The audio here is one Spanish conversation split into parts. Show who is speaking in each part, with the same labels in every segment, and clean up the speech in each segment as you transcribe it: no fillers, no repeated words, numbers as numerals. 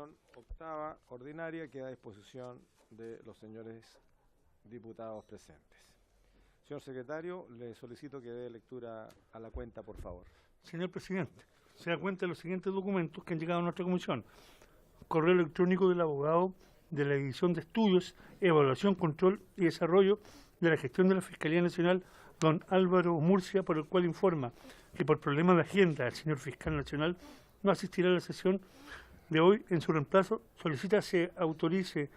Speaker 1: sesión octava ordinaria queda a disposición de los señores diputados presentes. Señor secretario, le solicito que dé lectura a la cuenta, por favor.
Speaker 2: Señor presidente, se da cuenta de los siguientes documentos que han llegado a nuestra comisión. Correo electrónico del abogado de la División de Estudios, Evaluación, Control y Desarrollo de la Gestión de la Fiscalía Nacional, don Álvaro Murcia, por el cual informa que por problemas de agenda el señor fiscal nacional no asistirá a la sesión de hoy. En su reemplazo solicita se autorice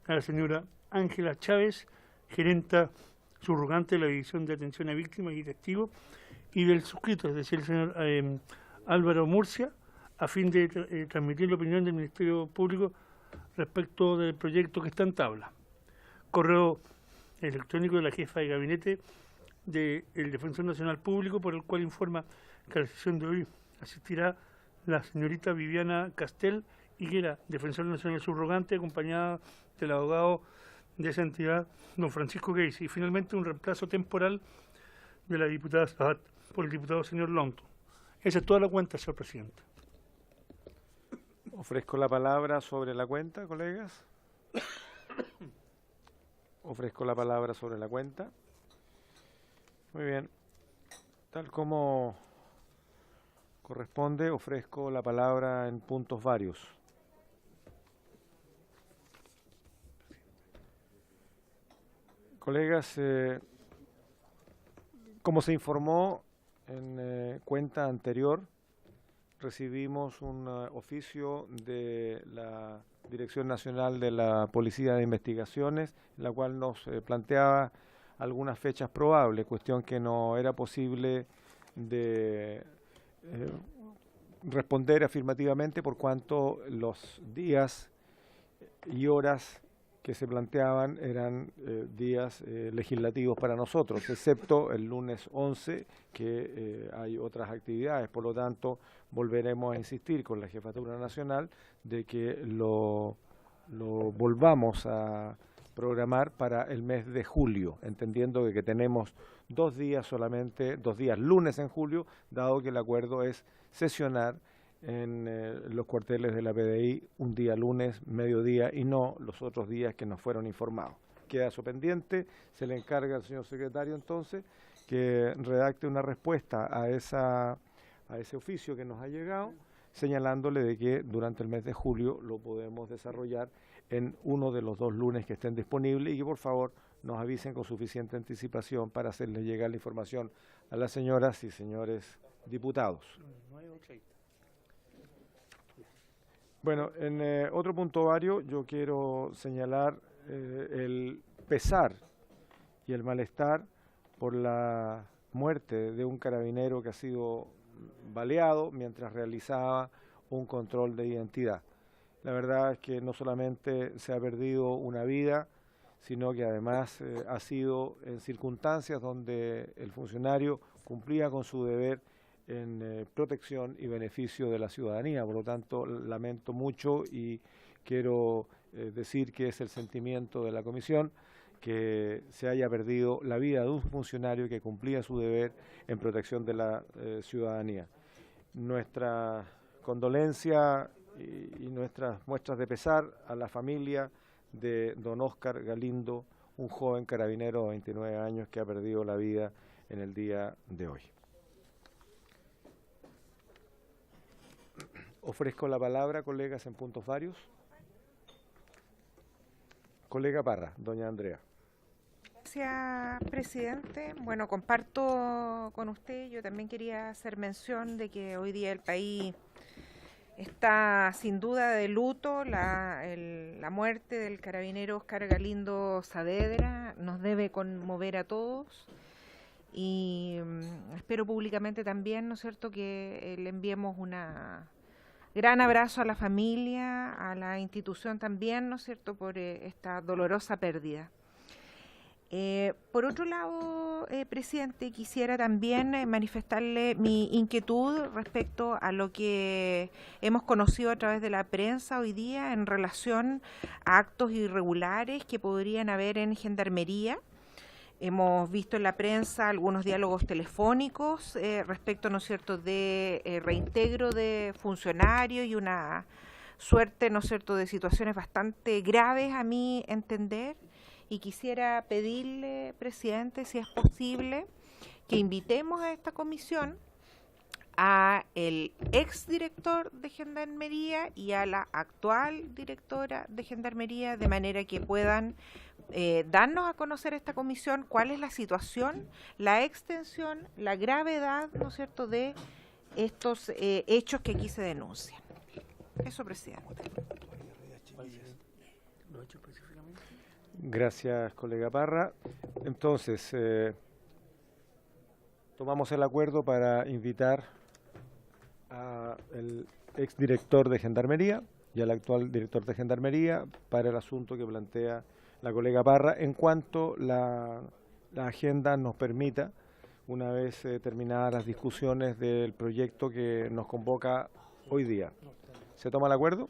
Speaker 2: a la señora Ángela Chávez, gerenta subrogante de la División de Atención a Víctimas y Testigos, y del suscrito, es decir, el señor Álvaro Murcia, a fin de transmitir la opinión del Ministerio Público respecto del proyecto que está en tabla. Correo electrónico de la jefa de gabinete del Defensor Nacional Público, por el cual informa que a la sesión de hoy asistirá la señorita Viviana Castel Higuera, Defensor Nacional Subrogante, acompañada del abogado de esa entidad, don Francisco Geis, y finalmente un reemplazo temporal de la diputada Sabat por el diputado señor Lonto. Esa es toda la cuenta, señor presidente.
Speaker 1: Ofrezco la palabra sobre la cuenta, colegas. Ofrezco la palabra sobre la cuenta. Muy bien. Tal como corresponde, ofrezco la palabra en puntos varios. Colegas, como se informó en cuenta anterior, recibimos un oficio de la Dirección Nacional de la Policía de Investigaciones, en la cual nos planteaba algunas fechas probables, cuestión que no era posible de responder afirmativamente por cuanto los días y horas que se planteaban eran días legislativos para nosotros, excepto el lunes 11, que hay otras actividades. Por lo tanto, volveremos a insistir con la Jefatura Nacional de que lo volvamos a programar para el mes de julio, entendiendo que tenemos 2 días solamente, 2 días lunes en julio, dado que el acuerdo es sesionar en los cuarteles de la PDI un día lunes, mediodía, y no los otros días que nos fueron informados. Queda eso pendiente, se le encarga al señor secretario entonces que redacte una respuesta a ese oficio que nos ha llegado, señalándole de que durante el mes de julio lo podemos desarrollar en uno de los 2 lunes que estén disponibles, y que por favor nos avisen con suficiente anticipación para hacerles llegar la información a las señoras y señores diputados. Bueno, en otro punto vario yo quiero señalar el pesar y el malestar por la muerte de un carabinero que ha sido baleado mientras realizaba un control de identidad. La verdad es que no solamente se ha perdido una vida, sino que además ha sido en circunstancias donde el funcionario cumplía con su deber en protección y beneficio de la ciudadanía. Por lo tanto, lamento mucho y quiero decir que es el sentimiento de la comisión que se haya perdido la vida de un funcionario que cumplía su deber en protección de la ciudadanía. Nuestra condolencia y nuestras muestras de pesar a la familia de don Óscar Galindo, un joven carabinero de 29 años que ha perdido la vida en el día de hoy. Ofrezco la palabra, colegas, en puntos varios. Colega Parra, doña Andrea.
Speaker 3: Gracias, presidente. Bueno, comparto con usted. Yo también quería hacer mención de que hoy día el país está sin duda de luto. La muerte del carabinero Óscar Galindo Saavedra nos debe conmover a todos. Y espero públicamente también, ¿no es cierto?, que le enviemos un gran abrazo a la familia, a la institución también, ¿no es cierto?, por esta dolorosa pérdida. Por otro lado, presidente, quisiera también manifestarle mi inquietud respecto a lo que hemos conocido a través de la prensa hoy día en relación a actos irregulares que podrían haber en Gendarmería. Hemos visto en la prensa algunos diálogos telefónicos respecto, ¿no es cierto?, de reintegro de funcionarios y una suerte, ¿no es cierto?, de situaciones bastante graves a mi entender, y quisiera pedirle, presidente, si es posible, que invitemos a esta comisión a el exdirector de Gendarmería y a la actual directora de Gendarmería, de manera que puedan darnos a conocer esta comisión cuál es la situación, la extensión, la gravedad, ¿no es cierto?, de estos hechos que aquí se denuncian. Eso, presidente.
Speaker 1: Gracias, colega Parra. Entonces, tomamos el acuerdo para invitar al exdirector de Gendarmería y al actual director de Gendarmería para el asunto que plantea la colega Parra, en cuanto la agenda nos permita, una vez terminadas las discusiones del proyecto que nos convoca hoy día. ¿Se toma el acuerdo?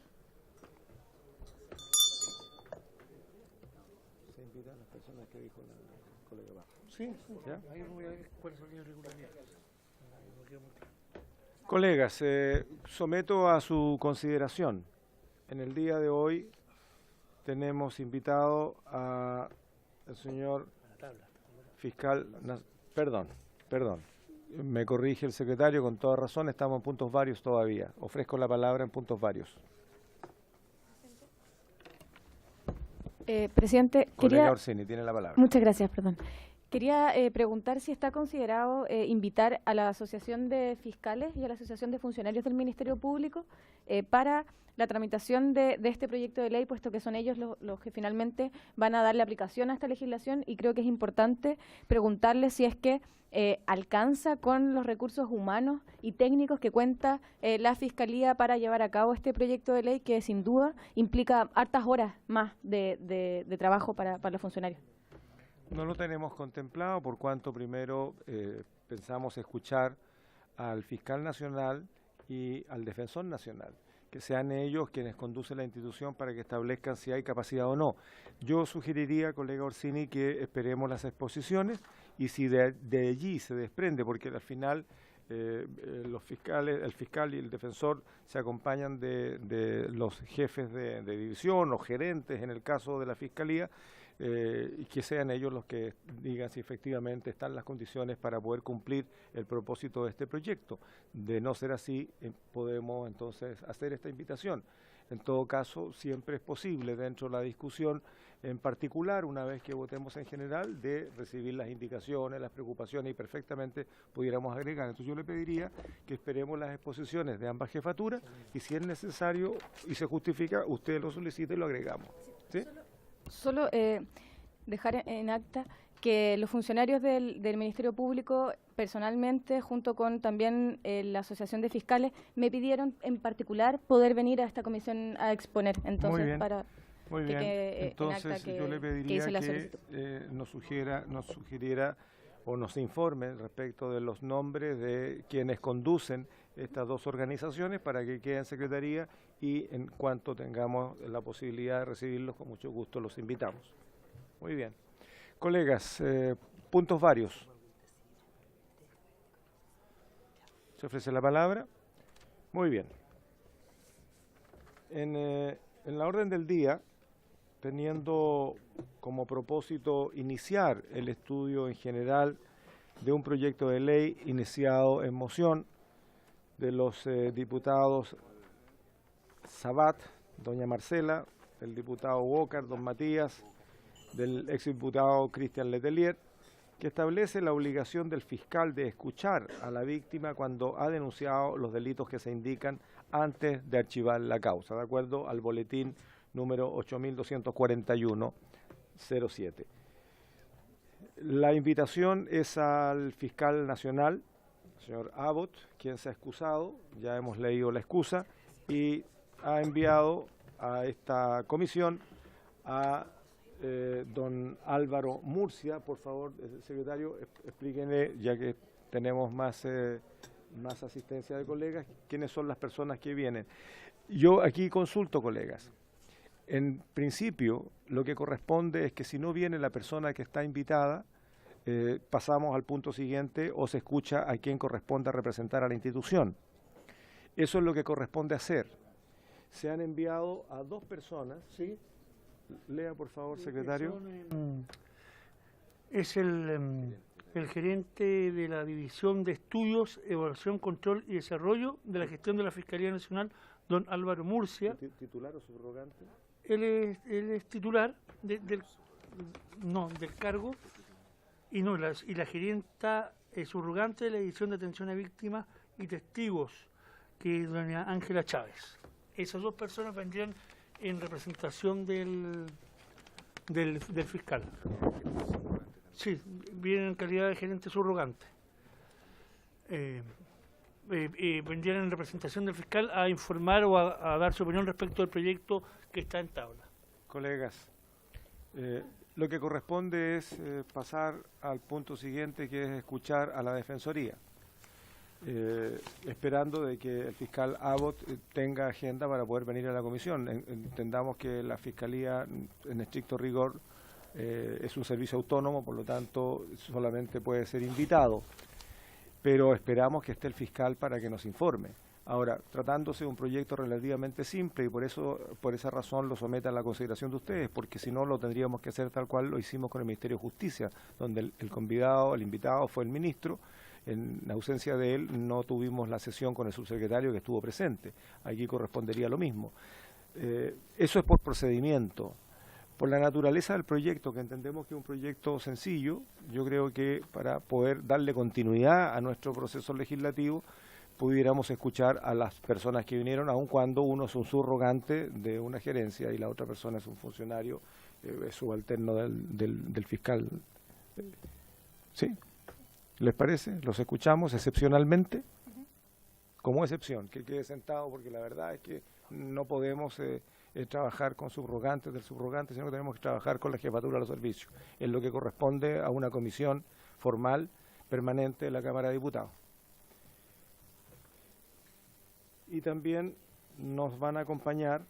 Speaker 1: Se invitan las personas que dijo la colega Parra.
Speaker 2: Sí,
Speaker 1: ¿Ya?
Speaker 2: ahí voy a ver cuáles son las irregularidades.
Speaker 1: Colegas, someto a su consideración. En el día de hoy tenemos invitado al señor fiscal, perdón, me corrige el secretario, con toda razón, estamos en puntos varios todavía. Ofrezco la palabra en puntos varios.
Speaker 4: Presidente,
Speaker 1: Colega Orsini, tiene la palabra.
Speaker 4: muchas gracias, perdón. Quería preguntar si está considerado invitar a la Asociación de Fiscales y a la Asociación de Funcionarios del Ministerio Público para la tramitación de este proyecto de ley, puesto que son ellos los que finalmente van a darle aplicación a esta legislación, y creo que es importante preguntarle si es que alcanza con los recursos humanos y técnicos que cuenta la Fiscalía para llevar a cabo este proyecto de ley, que sin duda implica hartas horas más de trabajo para los funcionarios.
Speaker 1: No lo tenemos contemplado, por cuanto primero pensamos escuchar al fiscal nacional y al defensor nacional, que sean ellos quienes conducen la institución para que establezcan si hay capacidad o no. Yo sugeriría, colega Orsini, que esperemos las exposiciones, y si de allí se desprende, porque al final los fiscales, el fiscal y el defensor se acompañan de los jefes de división o gerentes en el caso de la fiscalía, y que sean ellos los que digan si efectivamente están las condiciones para poder cumplir el propósito de este proyecto. De no ser así, podemos entonces hacer esta invitación. En todo caso, siempre es posible dentro de la discusión, en particular una vez que votemos en general, de recibir las indicaciones, las preocupaciones, y perfectamente pudiéramos agregar. Entonces yo le pediría que esperemos las exposiciones de ambas jefaturas, y si es necesario y se justifica, usted lo solicita y lo agregamos. ¿Sí?
Speaker 4: Solo dejar en acta que los funcionarios del Ministerio Público, personalmente, junto con también la Asociación de Fiscales, me pidieron en particular poder venir a esta comisión a exponer. Entonces,
Speaker 1: Muy bien.
Speaker 4: para
Speaker 1: Muy
Speaker 4: que
Speaker 1: bien,
Speaker 4: quede
Speaker 1: entonces
Speaker 4: en acta que
Speaker 1: yo le pediría
Speaker 4: hice la
Speaker 1: que
Speaker 4: solicitud.
Speaker 1: nos sugiriera o nos informe respecto de los nombres de quienes conducen estas dos organizaciones, para que quede en secretaría, y en cuanto tengamos la posibilidad de recibirlos, con mucho gusto los invitamos. Muy bien. Colegas, puntos varios. ¿Se ofrece la palabra? Muy bien. En la orden del día, teniendo como propósito iniciar el estudio en general de un proyecto de ley iniciado en moción de los diputados Sabat, doña Marcela, del diputado Walker, don Matías, del exdiputado Cristian Letelier, que establece la obligación del fiscal de escuchar a la víctima cuando ha denunciado los delitos que se indican antes de archivar la causa, de acuerdo al boletín número 8241-07. La invitación es al fiscal nacional, señor Abbott, quien se ha excusado, ya hemos leído la excusa, y ha enviado a esta comisión a don Álvaro Murcia. Por favor, secretario, explíquenle, ya que tenemos más asistencia de colegas, quiénes son las personas que vienen. Yo aquí consulto, colegas. En principio, lo que corresponde es que si no viene la persona que está invitada, pasamos al punto siguiente, o se escucha a quien corresponde representar a la institución. Eso es lo que corresponde hacer. Se han enviado a 2 personas.
Speaker 2: ¿Sí?
Speaker 1: Lea, por favor, secretario.
Speaker 2: Es el gerente de la División de Estudios, Evaluación, Control y Desarrollo de la Gestión de la Fiscalía Nacional, don Álvaro Murcia.
Speaker 1: ¿Titular o subrogante?
Speaker 2: Él es titular del cargo y la gerenta subrogante de la División de Atención a Víctimas y Testigos, que es doña Ángela Chávez. Esas 2 personas vendrían en representación del fiscal. Sí, vienen en calidad de gerente subrogante. Vendrían en representación del fiscal a informar o a dar su opinión respecto del proyecto que está en tabla.
Speaker 1: Colegas, lo que corresponde es pasar al punto siguiente, que es escuchar a la Defensoría, esperando de que el fiscal Abbott tenga agenda para poder venir a la comisión. Entendamos que la Fiscalía, en estricto rigor, es un servicio autónomo, por lo tanto solamente puede ser invitado, pero esperamos que esté el fiscal para que nos informe. Ahora, tratándose de un proyecto relativamente simple, y por esa razón lo someta a la consideración de ustedes, porque si no lo tendríamos que hacer tal cual lo hicimos con el Ministerio de Justicia, donde el invitado fue el ministro. En ausencia de él no tuvimos la sesión con el subsecretario, que estuvo presente. Aquí correspondería lo mismo. Eso es por procedimiento. Por la naturaleza del proyecto, que entendemos que es un proyecto sencillo, yo creo que para poder darle continuidad a nuestro proceso legislativo, pudiéramos escuchar a las personas que vinieron, aun cuando uno es un subrogante de una gerencia y la otra persona es un funcionario subalterno del fiscal. ¿Sí? ¿Les parece? ¿Los escuchamos excepcionalmente? Como excepción, que quede sentado, porque la verdad es que no podemos trabajar con subrogantes del subrogante, sino que tenemos que trabajar con la jefatura de los servicios, en lo que corresponde a una comisión formal permanente de la Cámara de Diputados. Y también nos van a acompañar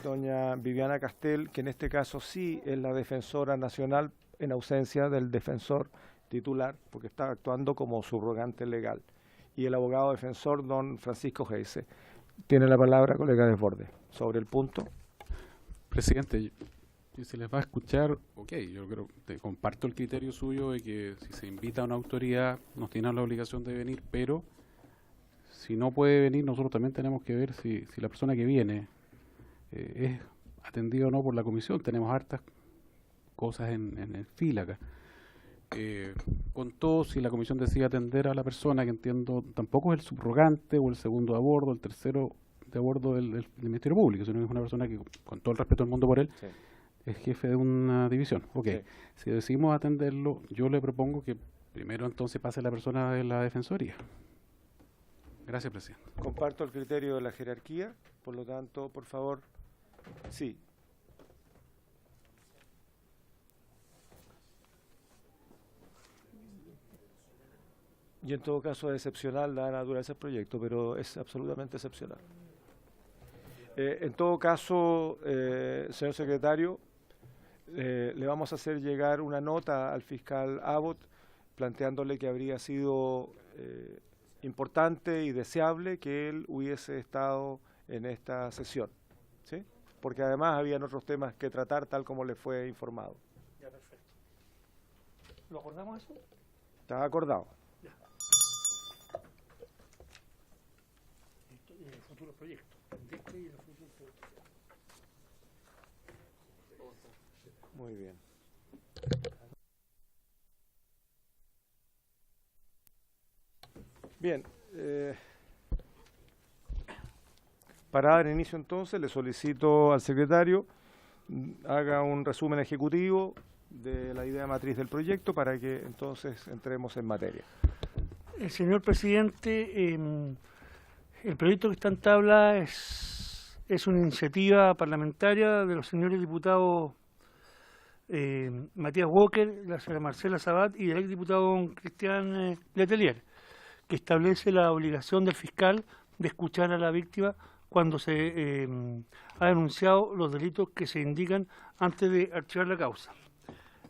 Speaker 1: doña Viviana Castel, que en este caso sí es la defensora nacional en ausencia del defensor titular, porque está actuando como subrogante legal, y el abogado defensor don Francisco Geise. Tiene la palabra, colega Desbordes, sobre el punto.
Speaker 5: Presidente, si se les va a escuchar, ok, yo creo que comparto el criterio suyo de que si se invita a una autoridad nos tienen la obligación de venir, pero si no puede venir, nosotros también tenemos que ver si la persona que viene es atendida o no por la comisión. Tenemos hartas cosas en fila acá. Con todo, si la comisión decide atender a la persona, que entiendo tampoco es el subrogante o el segundo de a bordo, el tercero de a bordo del Ministerio Público, sino que es una persona que, con todo el respeto del mundo por él, sí, es jefe de una división. Ok, sí. Si decidimos atenderlo, yo le propongo que primero entonces pase la persona de la Defensoría. Gracias, presidente.
Speaker 1: Comparto el criterio de la jerarquía, por lo tanto, por favor, sí. Y en todo caso es excepcional la naturaleza del proyecto, pero es absolutamente excepcional. En todo caso, señor secretario, le vamos a hacer llegar una nota al fiscal Abbott planteándole que habría sido importante y deseable que él hubiese estado en esta sesión, ¿sí? Porque además habían otros temas que tratar, tal como le fue informado.
Speaker 2: Ya, perfecto. ¿Lo acordamos eso?
Speaker 1: Está acordado.
Speaker 2: Ya. Esto y el futuro proyecto. Y el futuro proyecto.
Speaker 1: Muy bien. Bien, para dar inicio entonces le solicito al secretario haga un resumen ejecutivo de la idea matriz del proyecto para que entonces entremos en materia.
Speaker 2: Señor presidente, el proyecto que está en tabla es una iniciativa parlamentaria de los señores diputados Matías Walker, la señora Marcela Sabat y el exdiputado don Cristian Letelier, que establece la obligación del fiscal de escuchar a la víctima cuando se ha denunciado los delitos que se indican antes de archivar la causa.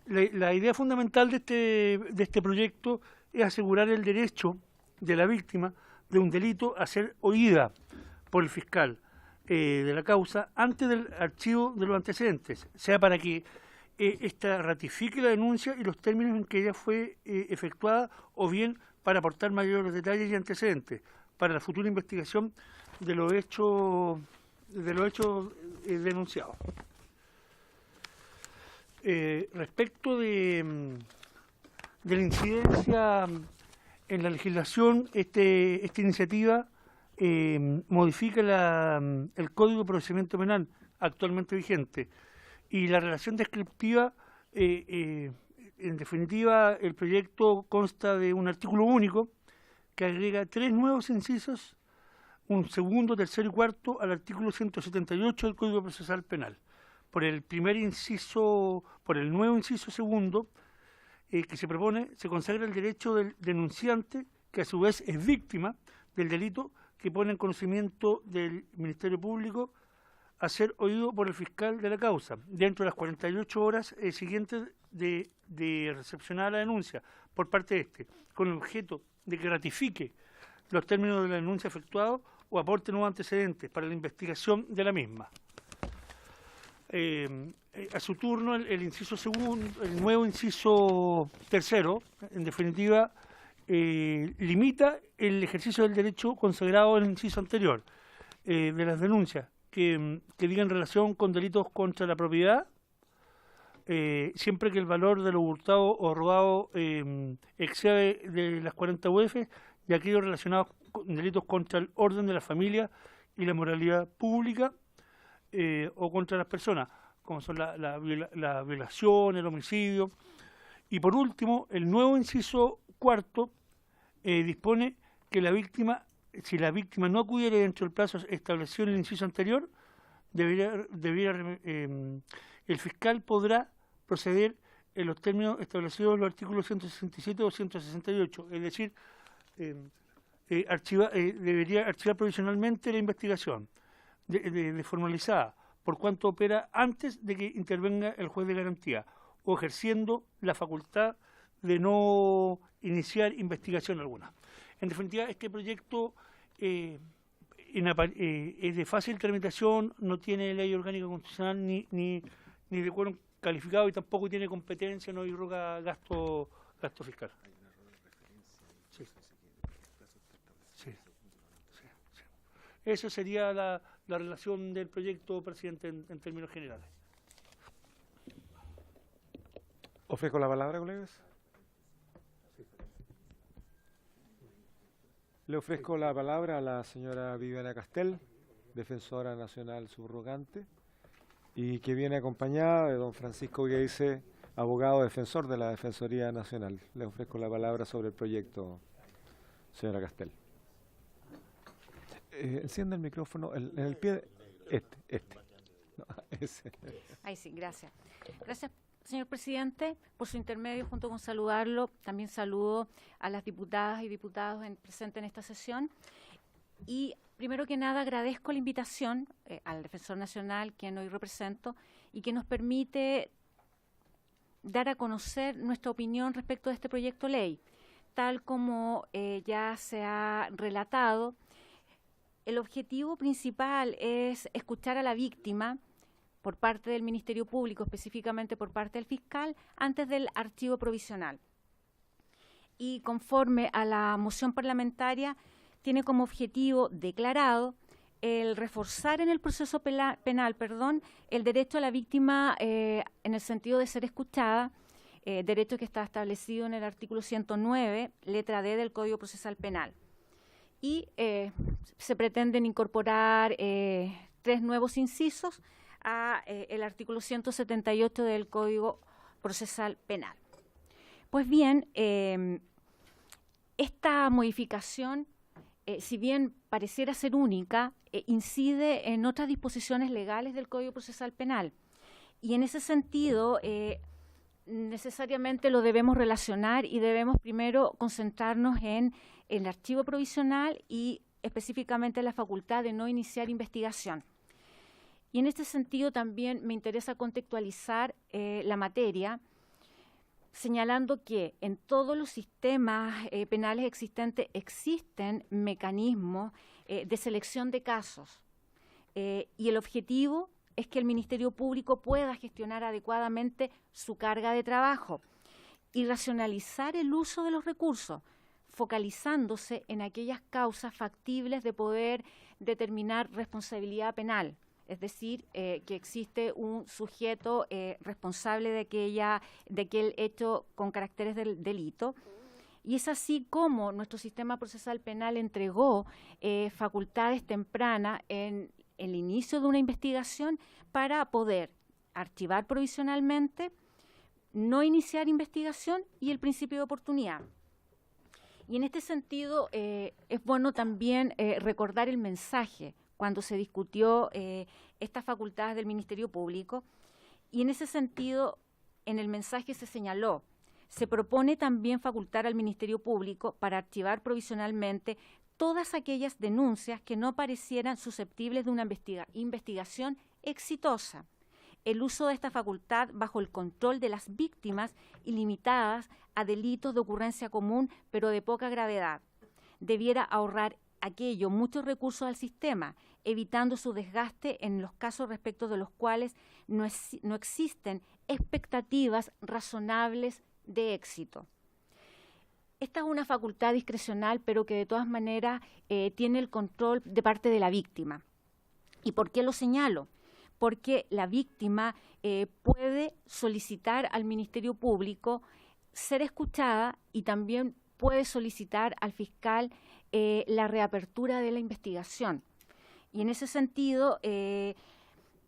Speaker 2: La idea fundamental de este proyecto es asegurar el derecho de la víctima de un delito a ser oída por el fiscal, de la causa antes del archivo de los antecedentes, sea para que ésta ratifique la denuncia y los términos en que ella fue efectuada, o bien para aportar mayores detalles y antecedentes para la futura investigación de los hechos denunciados. Respecto de la incidencia en la legislación, esta iniciativa modifica el Código de Procedimiento Penal actualmente vigente, y la relación descriptiva, en definitiva, el proyecto consta de un artículo único que agrega 3 nuevos incisos, un segundo, tercero y cuarto, al artículo 178 del Código Procesal Penal. Por el nuevo inciso segundo que se propone, se consagra el derecho del denunciante, que a su vez es víctima del delito, que pone en conocimiento del Ministerio Público, a ser oído por el fiscal de la causa dentro de las 48 horas siguientes de recepcionar la denuncia por parte de este, con el objeto de que ratifique los términos de la denuncia efectuada o aporte nuevos antecedentes para la investigación de la misma. A su turno, el inciso segundo, el nuevo inciso tercero, en definitiva, limita el ejercicio del derecho consagrado en el inciso anterior, de las denuncias que digan relación con delitos contra la propiedad, siempre que el valor de lo hurtado o robado excede de las 40 UF, y aquellos relacionados con delitos contra el orden de la familia y la moralidad pública, o contra las personas, como son la violación, el homicidio. Y por último, el nuevo inciso cuarto dispone que la víctima, si la víctima no acudiera dentro del plazo establecido en el inciso anterior, el fiscal podrá proceder en los términos establecidos en los artículos 167 o 168, es decir, debería archivar provisionalmente la investigación de formalizada, por cuanto opera antes de que intervenga el juez de garantía, o ejerciendo la facultad de no iniciar investigación alguna. En definitiva, este proyecto es de fácil tramitación, no tiene ley orgánica constitucional ni de quórum calificado, y tampoco tiene competencia, no irroga gasto fiscal. Sí. Sí. Esa sería la relación del proyecto, presidente, en términos generales.
Speaker 1: Ofrezco la palabra, colegas. Le ofrezco la palabra a la señora Viviana Castel, defensora nacional subrogante, y que viene acompañada de don Francisco Geise, abogado defensor de la Defensoría Nacional. Le ofrezco la palabra sobre el proyecto, señora Castel. Encienda el micrófono en el pie de No, ese.
Speaker 6: Ahí sí, gracias. Gracias, señor presidente, por su intermedio. Junto con saludarlo, también saludo a las diputadas y diputados presentes en esta sesión. Y primero que nada agradezco la invitación al Defensor Nacional, quien hoy represento, y que nos permite dar a conocer nuestra opinión respecto de este proyecto de ley. Tal como ya se ha relatado, el objetivo principal es escuchar a la víctima por parte del Ministerio Público, específicamente por parte del fiscal, antes del archivo provisional. Y conforme a la moción parlamentaria, tiene como objetivo declarado el reforzar en el proceso penal, el derecho a la víctima en el sentido de ser escuchada, derecho que está establecido en el artículo 109, letra D del Código Procesal Penal. Y se pretenden incorporar 3 nuevos incisos a el artículo 178 del Código Procesal Penal. Pues bien, esta modificación, si bien pareciera ser única, incide en otras disposiciones legales del Código Procesal Penal. Y en ese sentido, necesariamente lo debemos relacionar y debemos primero concentrarnos en el archivo provisional y específicamente la facultad de no iniciar investigación. Y en este sentido también me interesa contextualizar la materia, señalando que en todos los sistemas penales existentes existen mecanismos de selección de casos. y el objetivo es que el Ministerio Público pueda gestionar adecuadamente su carga de trabajo y racionalizar el uso de los recursos, focalizándose en aquellas causas factibles de poder determinar responsabilidad penal. Es decir, que existe un sujeto responsable de aquel hecho con caracteres del delito. Y es así como nuestro sistema procesal penal entregó facultades tempranas en el inicio de una investigación para poder archivar provisionalmente, no iniciar investigación y el principio de oportunidad. Y en este sentido es bueno también recordar el mensaje cuando se discutió estas facultades del Ministerio Público, y en ese sentido, en el mensaje se señaló, se propone también facultar al Ministerio Público para archivar provisionalmente todas aquellas denuncias que no parecieran susceptibles de una investigación exitosa. El uso de esta facultad bajo el control de las víctimas y limitadas a delitos de ocurrencia común, pero de poca gravedad, debiera ahorrar aquello muchos recursos al sistema, evitando su desgaste en los casos respecto de los cuales no existen expectativas razonables de éxito. Esta es una facultad discrecional, pero que de todas maneras tiene el control de parte de la víctima. ¿Y por qué lo señalo? Porque la víctima puede solicitar al Ministerio Público ser escuchada y también puede solicitar al fiscal la reapertura de la investigación. Y en ese sentido,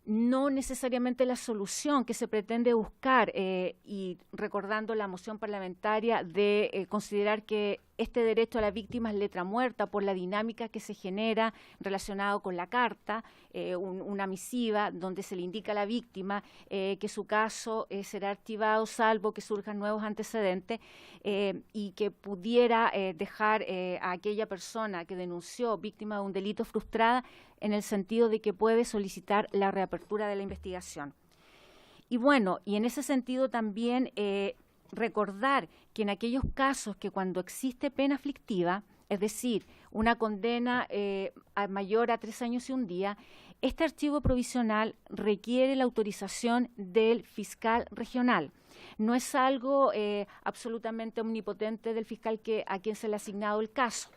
Speaker 6: no necesariamente la solución que se pretende buscar, y recordando la moción parlamentaria de considerar que este derecho a la víctima es letra muerta por la dinámica que se genera relacionado con la carta, una misiva donde se le indica a la víctima que su caso será archivado salvo que surjan nuevos antecedentes, y que pudiera dejar a aquella persona que denunció víctima de un delito frustrada, en el sentido de que puede solicitar la reapertura de la investigación. Y bueno, y en ese sentido también recordar que en aquellos casos que cuando existe pena aflictiva, es decir, una condena mayor a 3 años y 1 día, este archivo provisional requiere la autorización del fiscal regional. No es algo absolutamente omnipotente del fiscal a quien se le ha asignado el caso.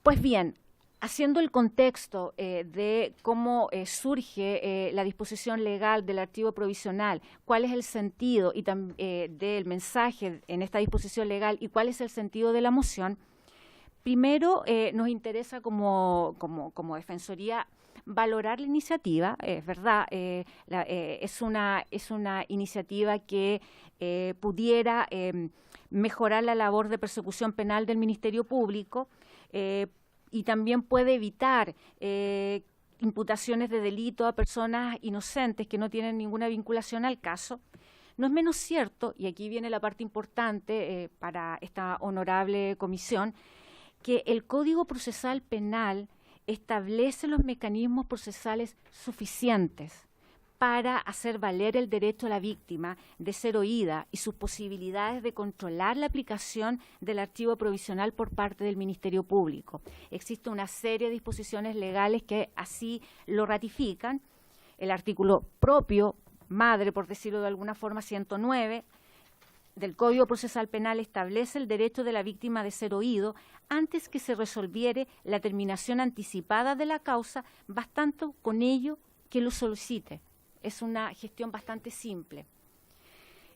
Speaker 6: Pues bien, haciendo el contexto de cómo surge la disposición legal del archivo provisional, cuál es el sentido del mensaje en esta disposición legal y cuál es el sentido de la moción, primero nos interesa como Defensoría valorar la iniciativa. Es verdad, es una iniciativa que pudiera mejorar la labor de persecución penal del Ministerio Público, y también puede evitar imputaciones de delito a personas inocentes que no tienen ninguna vinculación al caso. No es menos cierto, y aquí viene la parte importante para esta honorable comisión, que el Código Procesal Penal establece los mecanismos procesales suficientes para hacer valer el derecho a la víctima de ser oída y sus posibilidades de controlar la aplicación del archivo provisional por parte del Ministerio Público. Existe una serie de disposiciones legales que así lo ratifican. El artículo propio, madre, por decirlo de alguna forma, 109, del Código Procesal Penal establece el derecho de la víctima de ser oído antes que se resolviere la terminación anticipada de la causa, bastando con ello que lo solicite. Es una gestión bastante simple.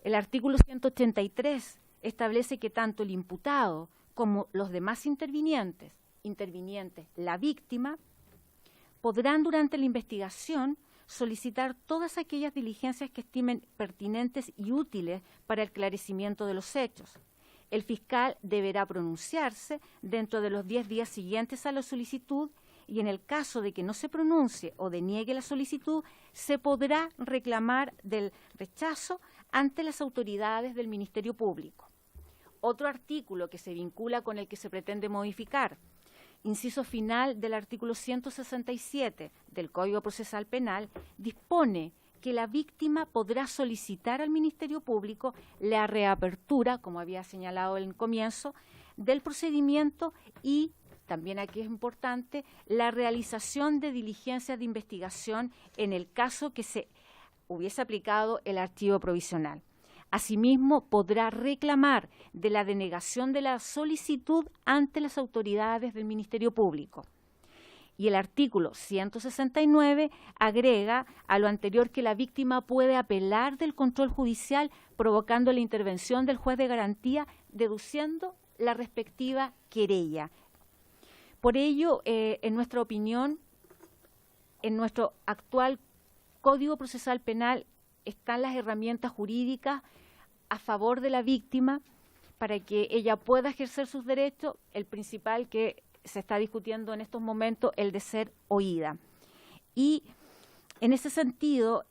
Speaker 6: El artículo 183 establece que tanto el imputado como los demás intervinientes, la víctima, podrán durante la investigación solicitar todas aquellas diligencias que estimen pertinentes y útiles para el esclarecimiento de los hechos. El fiscal deberá pronunciarse dentro de los 10 días siguientes a la solicitud, y en el caso de que no se pronuncie o deniegue la solicitud, se podrá reclamar del rechazo ante las autoridades del Ministerio Público. Otro artículo que se vincula con el que se pretende modificar, inciso final del artículo 167 del Código Procesal Penal, dispone que la víctima podrá solicitar al Ministerio Público la reapertura, como había señalado en el comienzo, del procedimiento y también aquí es importante, la realización de diligencias de investigación en el caso que se hubiese aplicado el archivo provisional. Asimismo, podrá reclamar de la denegación de la solicitud ante las autoridades del Ministerio Público. Y el artículo 169 agrega a lo anterior que la víctima puede apelar del control judicial provocando la intervención del juez de garantía, deduciendo la respectiva querella. Por ello, en nuestra opinión, en nuestro actual Código Procesal Penal están las herramientas jurídicas a favor de la víctima para que ella pueda ejercer sus derechos, el principal que se está discutiendo en estos momentos, el de ser oída. Y en ese sentido,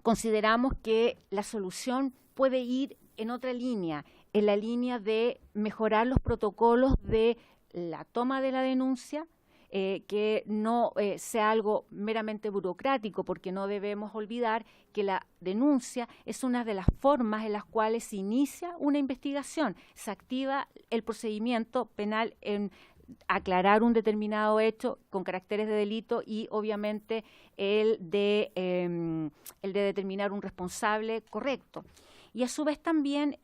Speaker 6: consideramos que la solución puede ir en otra línea, en la línea de mejorar los protocolos de la toma de la denuncia, que no sea algo meramente burocrático, porque no debemos olvidar que la denuncia es una de las formas en las cuales se inicia una investigación, se activa el procedimiento penal en aclarar un determinado hecho con caracteres de delito y obviamente el de determinar un responsable correcto. Y a su vez también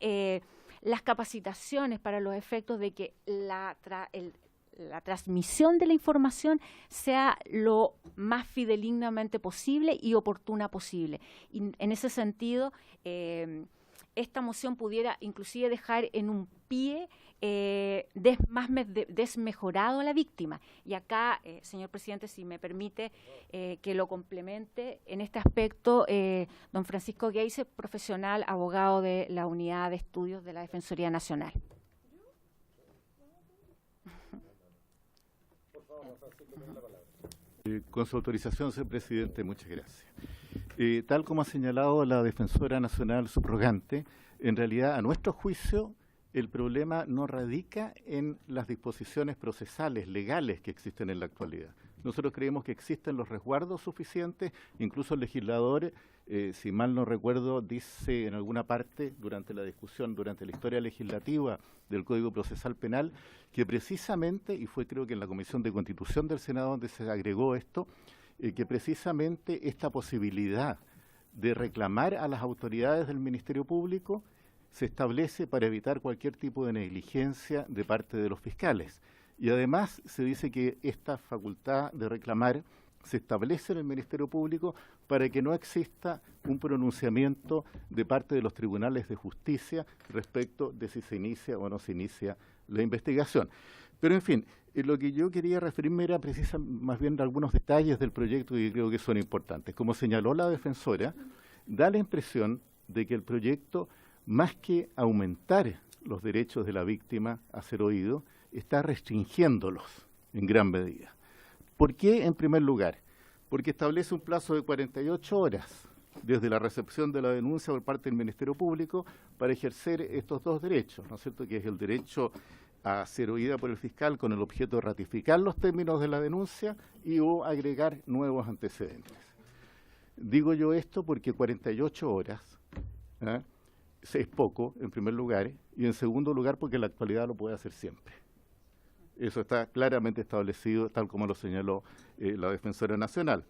Speaker 6: las capacitaciones para los efectos de que la transmisión de la información sea lo más fidedignamente posible y oportuna posible. Y en ese sentido, esta moción pudiera inclusive dejar en un pie más desmejorado a la víctima. Y acá, señor presidente, si me permite que lo complemente en este aspecto, don Francisco Geise, profesional, abogado de la Unidad de Estudios de la Defensoría Nacional.
Speaker 7: Con su autorización, señor presidente, muchas gracias. Tal como ha señalado la Defensora Nacional subrogante, en realidad, a nuestro juicio, el problema no radica en las disposiciones procesales, legales que existen en la actualidad. Nosotros creemos que existen los resguardos suficientes, incluso el legislador, si mal no recuerdo, dice en alguna parte durante la discusión, durante la historia legislativa del Código Procesal Penal, que precisamente, y fue creo que en la Comisión de Constitución del Senado donde se agregó esto, que precisamente esta posibilidad de reclamar a las autoridades del Ministerio Público se establece para evitar cualquier tipo de negligencia de parte de los fiscales. Y además se dice que esta facultad de reclamar se establece en el Ministerio Público para que no exista un pronunciamiento de parte de los tribunales de justicia respecto de si se inicia o no se inicia la investigación. Pero en fin, lo que yo quería referirme era más bien algunos detalles del proyecto que creo que son importantes. Como señaló la defensora, da la impresión de que el proyecto, más que aumentar los derechos de la víctima a ser oído, está restringiéndolos en gran medida. ¿Por qué? En primer lugar, porque establece un plazo de 48 horas desde la recepción de la denuncia por parte del Ministerio Público para ejercer estos dos derechos, ¿no es cierto?, que es el derecho a ser oída por el fiscal con el objeto de ratificar los términos de la denuncia y o agregar nuevos antecedentes. Digo yo esto porque 48 horas es poco, en primer lugar, y en segundo lugar porque en la actualidad lo puede hacer siempre. Eso está claramente establecido, tal como lo señaló la Defensora Nacional.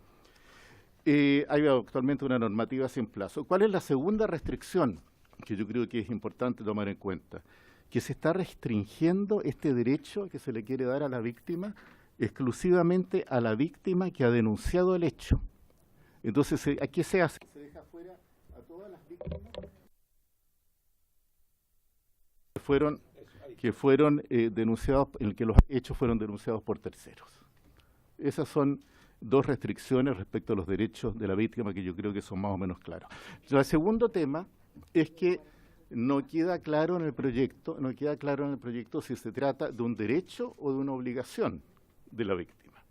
Speaker 7: Hay actualmente una normativa sin plazo. ¿Cuál es la segunda restricción que yo creo que es importante tomar en cuenta? Que se está restringiendo este derecho que se le quiere dar a la víctima exclusivamente a la víctima que ha denunciado el hecho. Entonces, ¿qué se hace? Se deja fuera a todas las víctimas que fueron denunciados, en el que los hechos fueron denunciados por terceros. Esas son dos restricciones respecto a los derechos de la víctima que yo creo que son más o menos claros. El segundo tema es que no queda claro en el proyecto, si se trata de un derecho o de una obligación de la víctima.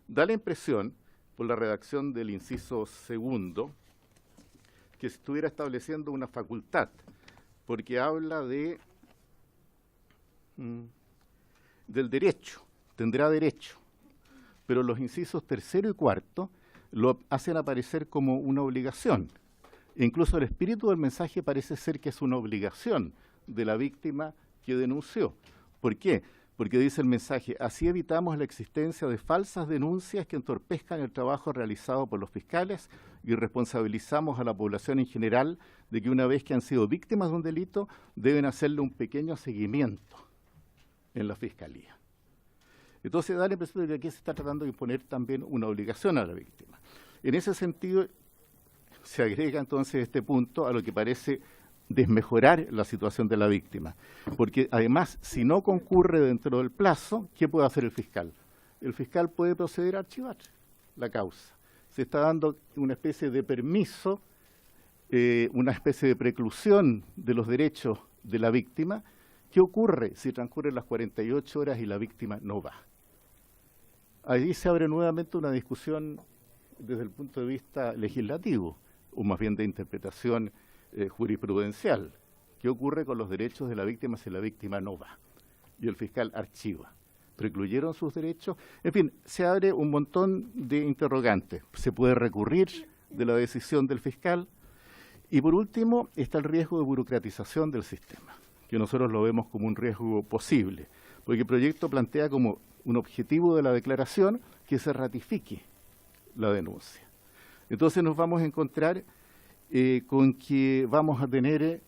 Speaker 7: Da la impresión, por la redacción del inciso segundo, que se estuviera estableciendo una facultad, porque habla del derecho, tendrá derecho, pero los incisos tercero y cuarto lo hacen aparecer como una obligación. Incluso el espíritu del mensaje parece ser que es una obligación de la víctima que denunció. ¿Por qué? porque dice el mensaje: así evitamos la existencia de falsas denuncias que entorpezcan el trabajo realizado por los fiscales y responsabilizamos a la población en general de que una vez que han sido víctimas de un delito, deben hacerle un pequeño seguimiento en la fiscalía. Entonces da la impresión de que aquí se está tratando de imponer también una obligación a la víctima. En ese sentido, se agrega entonces este punto a lo que parece desmejorar la situación de la víctima. Porque además, si no concurre dentro del plazo, ¿qué puede hacer el fiscal? El fiscal puede proceder a archivar la causa. Se está dando una especie de permiso, una especie de preclusión de los derechos de la víctima. ¿Qué ocurre si transcurren las 48 horas y la víctima no va? Allí se abre nuevamente una discusión desde el punto de vista legislativo, o más bien de interpretación jurisprudencial. ¿Qué ocurre con los derechos de la víctima si la víctima no va? Y el fiscal archiva. ¿Precluyeron sus derechos? En fin, se abre un montón de interrogantes. Se puede recurrir de la decisión del fiscal. Y por último, está el riesgo de burocratización del sistema, que nosotros lo vemos como un riesgo posible, porque el proyecto plantea como un objetivo de la declaración que se ratifique la denuncia. Entonces nos vamos a encontrar con que vamos a tener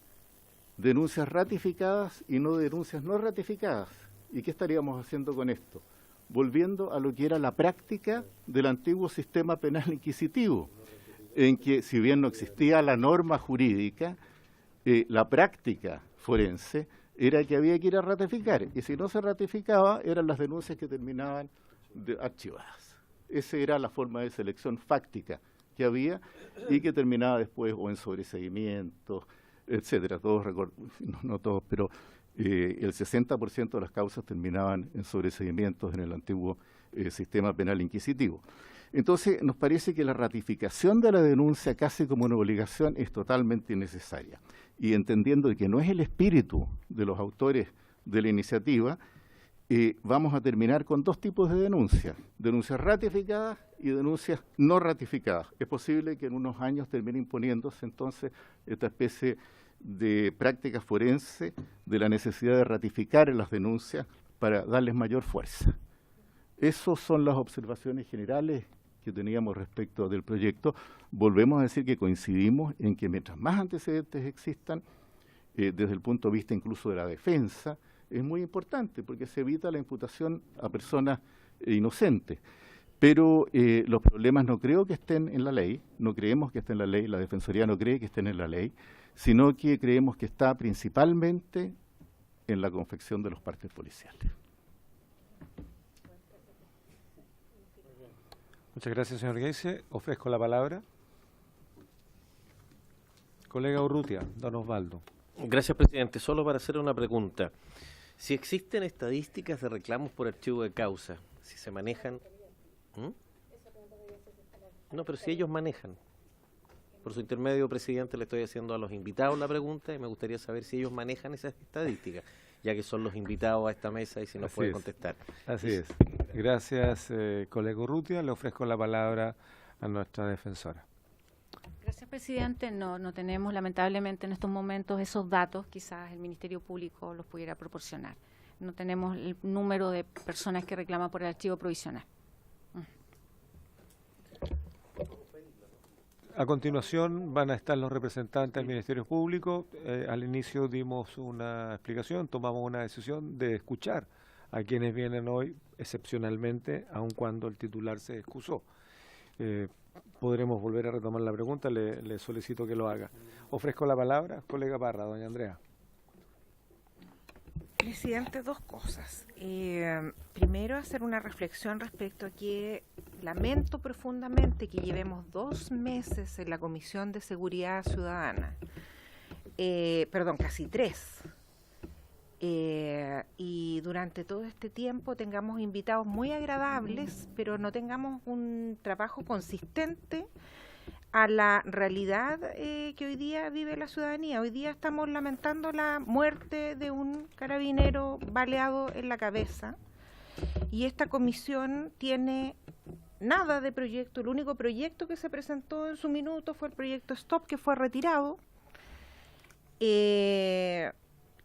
Speaker 7: denuncias ratificadas y no denuncias no ratificadas. ¿Y qué estaríamos haciendo con esto? Volviendo a lo que era la práctica del antiguo sistema penal inquisitivo, en que si bien no existía la norma jurídica, la práctica forense era que había que ir a ratificar, y si no se ratificaba eran las denuncias que terminaban archivadas. Esa era la forma de selección fáctica que había y que terminaba después o en sobreseguimiento, etcétera. Todos no todos, pero el 60% de las causas terminaban en sobreseguimientos en el antiguo sistema penal inquisitivo. Entonces, nos parece que la ratificación de la denuncia casi como una obligación es totalmente innecesaria. Y entendiendo que no es el espíritu de los autores de la iniciativa, vamos a terminar con dos tipos de denuncias: denuncias ratificadas y denuncias no ratificadas. Es posible que en unos años termine imponiéndose entonces esta especie de práctica forense de la necesidad de ratificar las denuncias para darles mayor fuerza. Esas son las observaciones generales que teníamos respecto del proyecto. Volvemos a decir que coincidimos en que mientras más antecedentes existan, desde el punto de vista incluso de la defensa, es muy importante porque se evita la imputación a personas inocentes. Pero los problemas no creo que estén en la ley, no creemos que estén en la ley, la Defensoría no cree que estén en la ley, sino que creemos que está principalmente en la confección de los partes policiales.
Speaker 1: Muchas gracias, señor Geise. Ofrezco la palabra. Colega Urrutia, don Osvaldo.
Speaker 8: Gracias, presidente. Solo para hacer una pregunta. Si existen estadísticas de reclamos por archivo de causa, si se manejan... No, pero si ellos manejan. Por su intermedio, presidente, le estoy haciendo a los invitados la pregunta y me gustaría saber si ellos manejan esas estadísticas, ya que son los invitados a esta mesa y si nos pueden contestar.
Speaker 1: Así es. Gracias, colega Urrutia. Le ofrezco la palabra a nuestra defensora.
Speaker 6: Gracias, presidente. No tenemos, lamentablemente, en estos momentos esos datos. Quizás el Ministerio Público los pudiera proporcionar. No tenemos el número de personas que reclaman por el archivo provisional.
Speaker 1: A continuación van a estar los representantes del Ministerio Público. Al inicio dimos una explicación, tomamos una decisión de escuchar a quienes vienen hoy excepcionalmente, aun cuando el titular se excusó. Podremos volver a retomar la pregunta, le solicito que lo haga. Ofrezco la palabra, colega Parra, doña Andrea.
Speaker 3: Presidente, dos cosas. Primero, hacer una reflexión respecto a que lamento profundamente que llevemos 2 meses en la Comisión de Seguridad Ciudadana, casi 3, y durante todo este tiempo tengamos invitados muy agradables, pero no tengamos un trabajo consistente a la realidad que hoy día vive la ciudadanía. Hoy día estamos lamentando la muerte de un carabinero baleado en la cabeza y esta comisión tiene nada de proyecto. El único proyecto que se presentó en su minuto fue el proyecto Stop, que fue retirado, que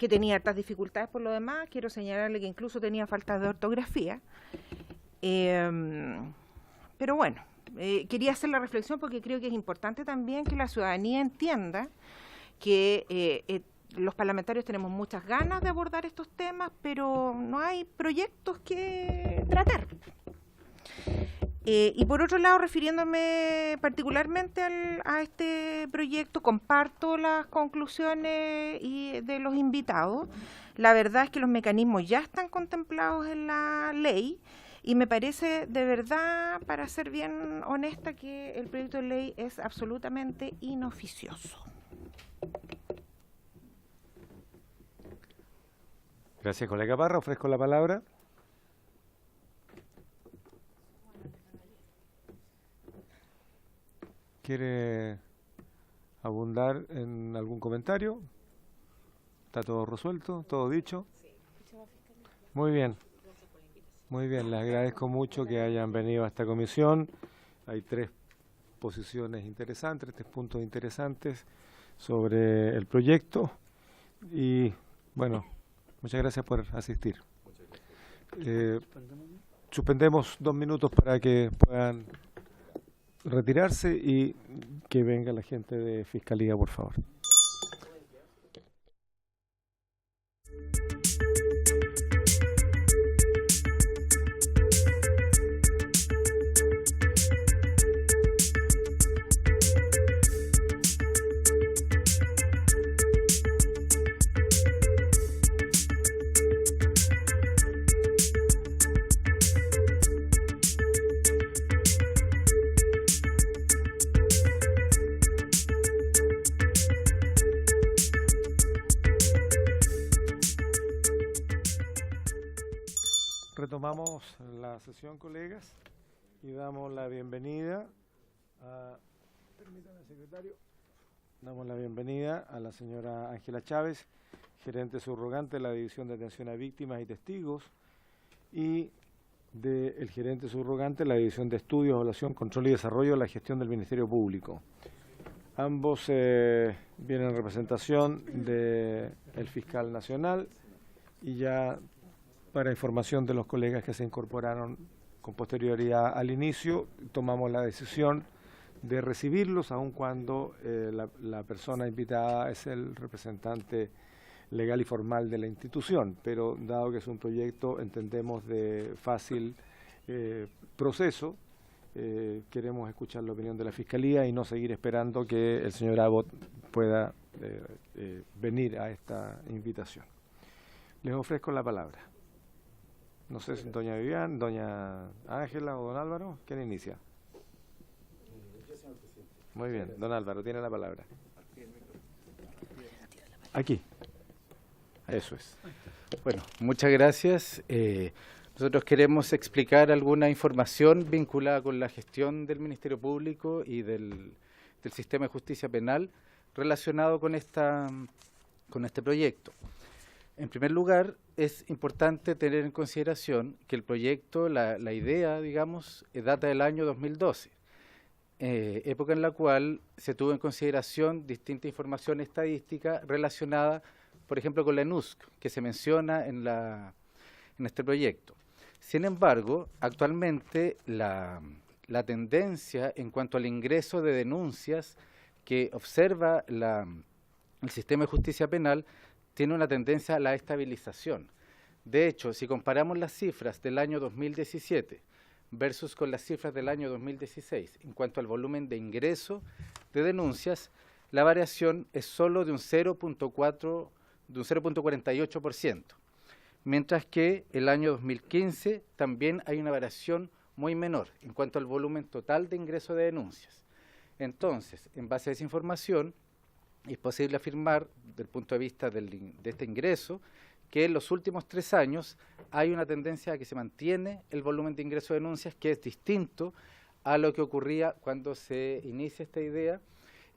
Speaker 3: que tenía hartas dificultades por lo demás. Quiero señalarle que incluso tenía faltas de ortografía. Pero bueno, quería hacer la reflexión porque creo que es importante también que la ciudadanía entienda que los parlamentarios tenemos muchas ganas de abordar estos temas, pero no hay proyectos que tratar. Y por otro lado, refiriéndome particularmente a este proyecto, comparto las conclusiones de los invitados. La verdad es que los mecanismos ya están contemplados en la ley y me parece de verdad, para ser bien honesta, que el proyecto de ley es absolutamente inoficioso.
Speaker 1: Gracias, colega Parra. Ofrezco la palabra. ¿Quiere abundar en algún comentario? ¿Está todo resuelto? ¿Todo dicho? Muy bien. Muy bien, les agradezco mucho que hayan venido a esta comisión. Hay 3 posiciones interesantes, 3 puntos interesantes sobre el proyecto. Y bueno, muchas gracias por asistir. Suspendemos 2 minutos para que puedan retirarse y que venga la gente de Fiscalía, por favor. Retomamos la sesión, colegas, y damos la bienvenida a, permítame, secretario, damos la bienvenida a la señora Ángela Chávez, gerente subrogante de la División de Atención a Víctimas y Testigos, y del gerente subrogante de la División de Estudios, Evaluación, Control y Desarrollo de la Gestión del Ministerio Público. Ambos vienen en representación del fiscal nacional y ya para información de los colegas que se incorporaron con posterioridad al inicio, tomamos la decisión de recibirlos, aun cuando la persona invitada es el representante legal y formal de la institución, pero dado que es un proyecto, entendemos, de fácil proceso, queremos escuchar la opinión de la Fiscalía y no seguir esperando que el señor Abbott pueda venir a esta invitación. Les ofrezco la palabra. No sé si doña Vivian, doña Ángela o don Álvaro. ¿Quién inicia? Muy bien, don Álvaro, tiene la palabra. Aquí.
Speaker 9: Eso es. Bueno, muchas gracias. Nosotros queremos explicar alguna información vinculada con la gestión del Ministerio Público y del sistema de justicia penal relacionado con este proyecto. En primer lugar, es importante tener en consideración que el proyecto, la idea, digamos, data del año 2012, época en la cual se tuvo en consideración distinta información estadística relacionada, por ejemplo, con la ENUSC, que se menciona en este proyecto. Sin embargo, actualmente la tendencia en cuanto al ingreso de denuncias que observa el sistema de justicia penal tiene una tendencia a la estabilización. De hecho, si comparamos las cifras del año 2017 versus con las cifras del año 2016, en cuanto al volumen de ingreso de denuncias, la variación es solo de un 0.48%, mientras que el año 2015 también hay una variación muy menor en cuanto al volumen total de ingreso de denuncias. Entonces, en base a esa información, es posible afirmar, desde el punto de vista de este ingreso, que en los últimos 3 años hay una tendencia a que se mantiene el volumen de ingreso de denuncias, que es distinto a lo que ocurría cuando se inicia esta idea,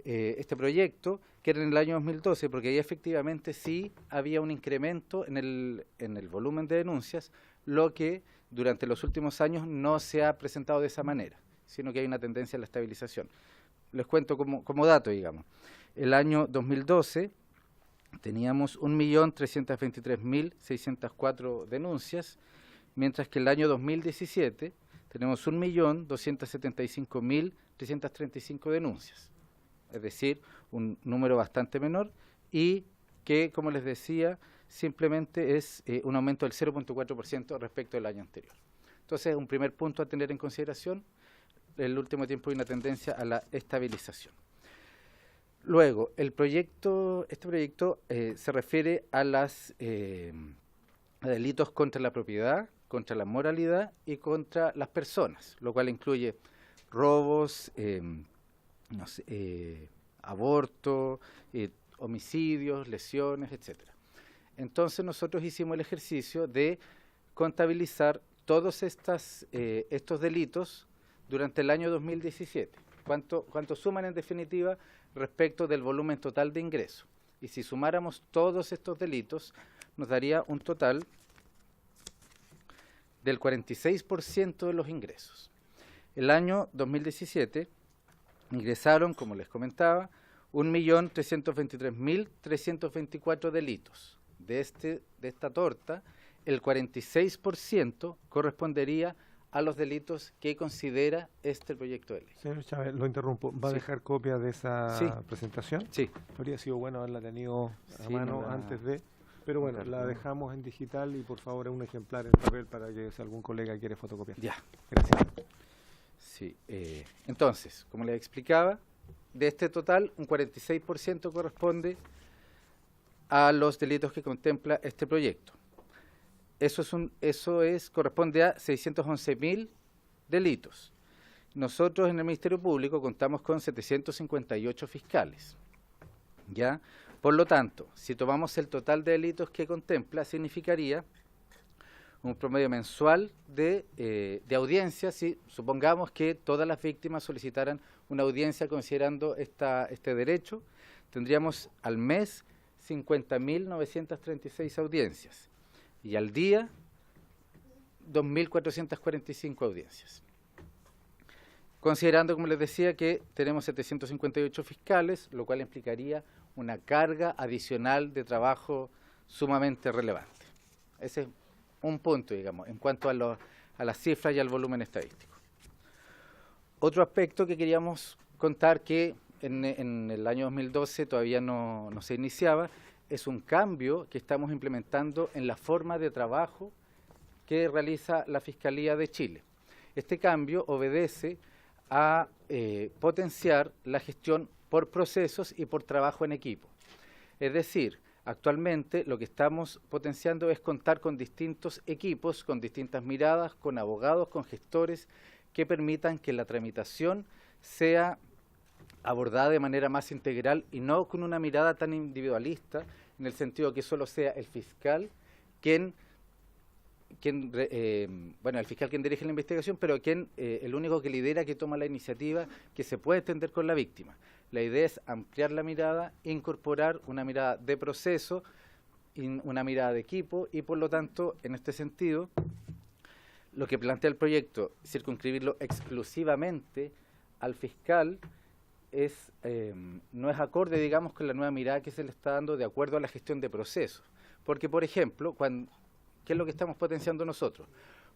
Speaker 9: este proyecto, que era en el año 2012, porque ahí efectivamente sí había un incremento en el volumen de denuncias, lo que durante los últimos años no se ha presentado de esa manera, sino que hay una tendencia a la estabilización. Les cuento como dato, digamos. El año 2012 teníamos 1.323.604 denuncias, mientras que el año 2017 tenemos 1.275.335 denuncias, es decir, un número bastante menor y que, como les decía, simplemente es un aumento del 0.4% respecto al año anterior. Entonces, un primer punto a tener en consideración, en el último tiempo hay una tendencia a la estabilización. Luego, este proyecto se refiere a delitos contra la propiedad, contra la moralidad y contra las personas, lo cual incluye robos, aborto, homicidios, lesiones, etcétera. Entonces nosotros hicimos el ejercicio de contabilizar todos estos delitos durante el año 2017. ¿Cuánto suman en definitiva respecto del volumen total de ingresos? Y si sumáramos todos estos delitos, nos daría un total del 46% de los ingresos. El año 2017 ingresaron, como les comentaba, 1.323.324 delitos. De esta torta, el 46% correspondería a los delitos que considera este proyecto de ley.
Speaker 1: Señor Chávez, lo interrumpo. ¿Va a
Speaker 9: Sí.
Speaker 1: dejar copia de esa presentación?
Speaker 9: Sí.
Speaker 1: Habría sido bueno haberla tenido a
Speaker 9: Sí,
Speaker 1: mano
Speaker 9: no la-
Speaker 1: antes de... Pero bueno,
Speaker 9: no,
Speaker 1: la
Speaker 9: no.
Speaker 1: dejamos en digital y por favor un ejemplar en papel para que si algún colega quiere fotocopiar.
Speaker 9: Ya.
Speaker 1: Gracias.
Speaker 9: Sí. Entonces, como les explicaba, de este total, un 46% corresponde a los delitos que contempla este proyecto. Corresponde a 611.000 delitos. Nosotros en el Ministerio Público contamos con 758 fiscales. ¿Ya? Por lo tanto, si tomamos el total de delitos que contempla, significaría un promedio mensual de audiencia, si supongamos que todas las víctimas solicitaran una audiencia considerando este derecho, tendríamos al mes 50.936 audiencias y al día 2.445 audiencias. Considerando, como les decía, que tenemos 758 fiscales, lo cual implicaría una carga adicional de trabajo sumamente relevante. Ese es un punto, digamos, en cuanto a las cifras y al volumen estadístico. Otro aspecto que queríamos contar que en el año 2012 todavía no se iniciaba, es un cambio que estamos implementando en la forma de trabajo que realiza la Fiscalía de Chile. Este cambio obedece a potenciar la gestión por procesos y por trabajo en equipo. Es decir, actualmente lo que estamos potenciando es contar con distintos equipos, con distintas miradas, con abogados, con gestores, que permitan que la tramitación sea abordada de manera más integral y no con una mirada tan individualista, en el sentido que solo sea el fiscal el fiscal quien dirige la investigación, pero el único que lidera, que toma la iniciativa, que se puede entender con la víctima. La idea es ampliar la mirada, incorporar una mirada de proceso, una mirada de equipo y, por lo tanto, en este sentido, lo que plantea el proyecto, circunscribirlo exclusivamente al fiscal, no es acorde, digamos, con la nueva mirada que se le está dando de acuerdo a la gestión de procesos. Porque, por ejemplo, ¿qué es lo que estamos potenciando nosotros?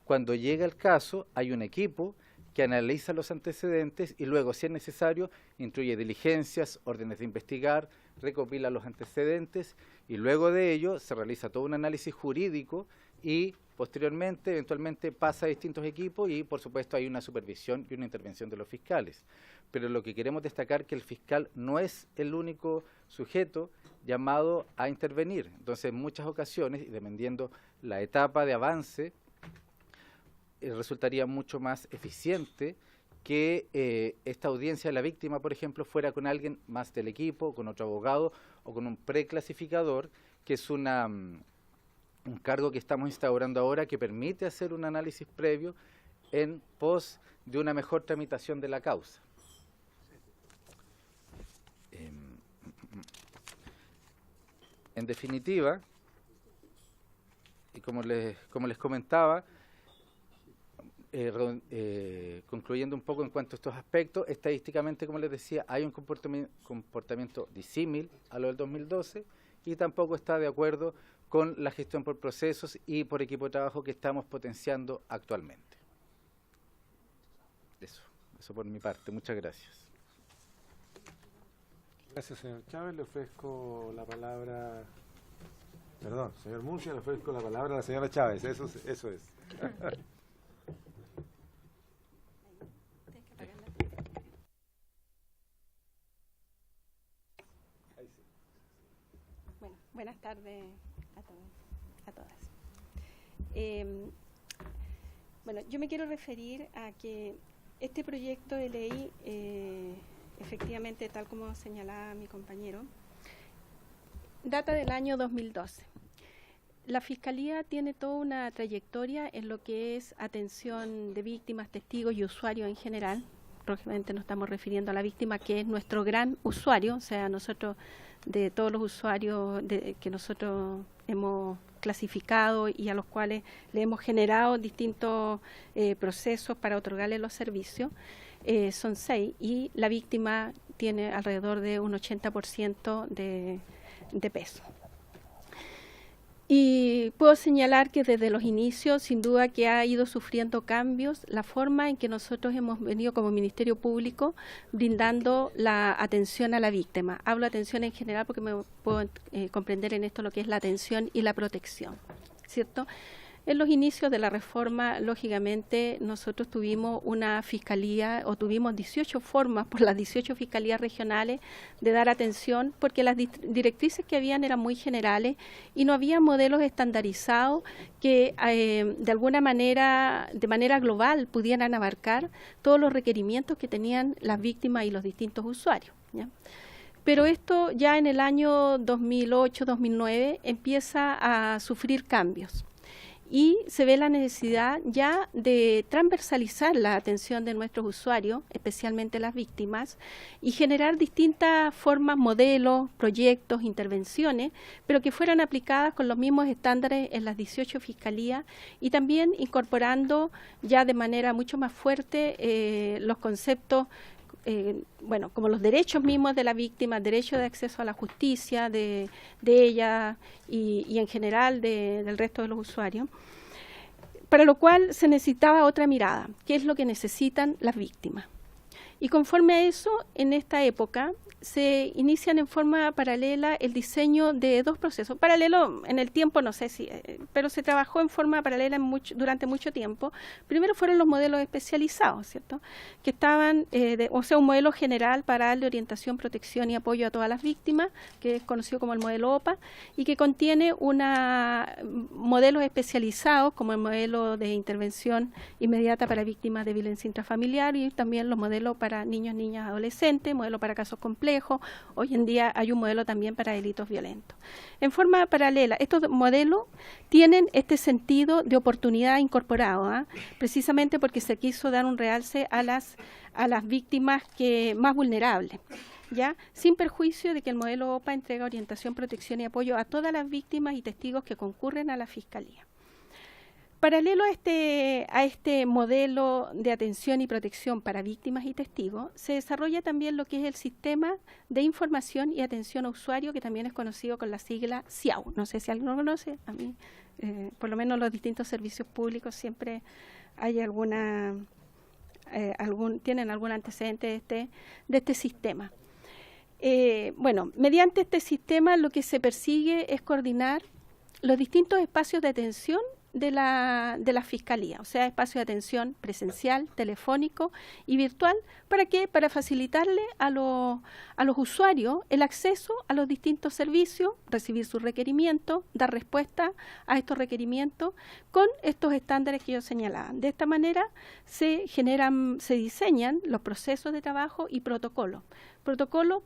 Speaker 9: Cuando llega el caso, hay un equipo que analiza los antecedentes y luego, si es necesario, instruye diligencias, órdenes de investigar, recopila los antecedentes y luego de ello se realiza todo un análisis jurídico y posteriormente, eventualmente, pasa a distintos equipos y, por supuesto, hay una supervisión y una intervención de los fiscales. Pero lo que queremos destacar es que el fiscal no es el único sujeto llamado a intervenir. Entonces, en muchas ocasiones, y dependiendo la etapa de avance, resultaría mucho más eficiente que esta audiencia de la víctima, por ejemplo, fuera con alguien más del equipo, con otro abogado o con un preclasificador, que es un cargo que estamos instaurando ahora que permite hacer un análisis previo en pos de una mejor tramitación de la causa. En definitiva, y como les comentaba, concluyendo un poco en cuanto a estos aspectos, estadísticamente, como les decía, hay un comportamiento disímil a lo del 2012 y tampoco está de acuerdo con la gestión por procesos y por equipo de trabajo que estamos potenciando actualmente. Eso por mi parte. Muchas gracias.
Speaker 1: Gracias, señor Chávez. Le ofrezco la palabra... Perdón, señor Muncia, le ofrezco la palabra a la señora Chávez. Eso es.
Speaker 10: Bueno, buenas tardes a todos, a todas. Bueno, yo me quiero referir a que este proyecto de ley, efectivamente, tal como señalaba mi compañero, data del año 2012. La Fiscalía tiene toda una trayectoria en lo que es atención de víctimas, testigos y usuarios en general. Lógicamente nos estamos refiriendo a la víctima, que es nuestro gran usuario, o sea, nosotros, de todos los usuarios que nosotros hemos clasificado y a los cuales le hemos generado distintos procesos para otorgarle los servicios, son 6, y la víctima tiene alrededor de un 80% de peso. Y puedo señalar que desde los inicios, sin duda que ha ido sufriendo cambios la forma en que nosotros hemos venido como Ministerio Público brindando la atención a la víctima. Hablo de atención en general porque me puedo comprender en esto lo que es la atención y la protección, ¿cierto? En los inicios de la reforma, lógicamente, nosotros tuvimos una fiscalía, o tuvimos 18 formas por las 18 fiscalías regionales de dar atención, porque las directrices que habían eran muy generales y no había modelos estandarizados que de alguna manera, de manera global, pudieran abarcar todos los requerimientos que tenían las víctimas y los distintos usuarios, ¿ya? Pero esto ya en el año 2008-2009 empieza a sufrir cambios. Y se ve la necesidad ya de transversalizar la atención de nuestros usuarios, especialmente las víctimas, y generar distintas formas, modelos, proyectos, intervenciones, pero que fueran aplicadas con los mismos estándares en las 18 fiscalías y también incorporando ya de manera mucho más fuerte los conceptos, bueno, como los derechos mismos de la víctima, derecho de acceso a la justicia de ella y en general del resto de los usuarios, para lo cual se necesitaba otra mirada, qué es lo que necesitan las víctimas. Y conforme a eso, en esta época, se inician en forma paralela el diseño de 2 procesos. Paralelo en el tiempo, no sé si, pero se trabajó en forma paralela durante mucho tiempo. Primero fueron los modelos especializados, ¿cierto? Que estaban, o sea, un modelo general para darle orientación, protección y apoyo a todas las víctimas, que es conocido como el modelo OPA, y que contiene modelos especializados, como el modelo de intervención inmediata para víctimas de violencia intrafamiliar, y también los modelos para niños, niñas, adolescentes, modelo para casos complejos. Hoy en día hay un modelo también para delitos violentos. En forma paralela, estos modelos tienen este sentido de oportunidad incorporado, precisamente porque se quiso dar un realce a las víctimas más vulnerables, ¿ya? Sin perjuicio de que el modelo OPA entrega orientación, protección y apoyo a todas las víctimas y testigos que concurren a la Fiscalía. Paralelo a este modelo de atención y protección para víctimas y testigos, se desarrolla también lo que es el Sistema de Información y Atención a Usuario, que también es conocido con la sigla SIAU. No sé si alguien lo conoce, a mí, por lo menos los distintos servicios públicos siempre hay tienen algún antecedente de este sistema. Bueno, mediante este sistema lo que se persigue es coordinar los distintos espacios de atención de la Fiscalía, o sea, espacio de atención presencial, telefónico y virtual. ¿Para qué? Para facilitarle a los usuarios el acceso a los distintos servicios, recibir sus requerimientos, dar respuesta a estos requerimientos con estos estándares que yo señalaba. De esta manera se diseñan los procesos de trabajo y protocolos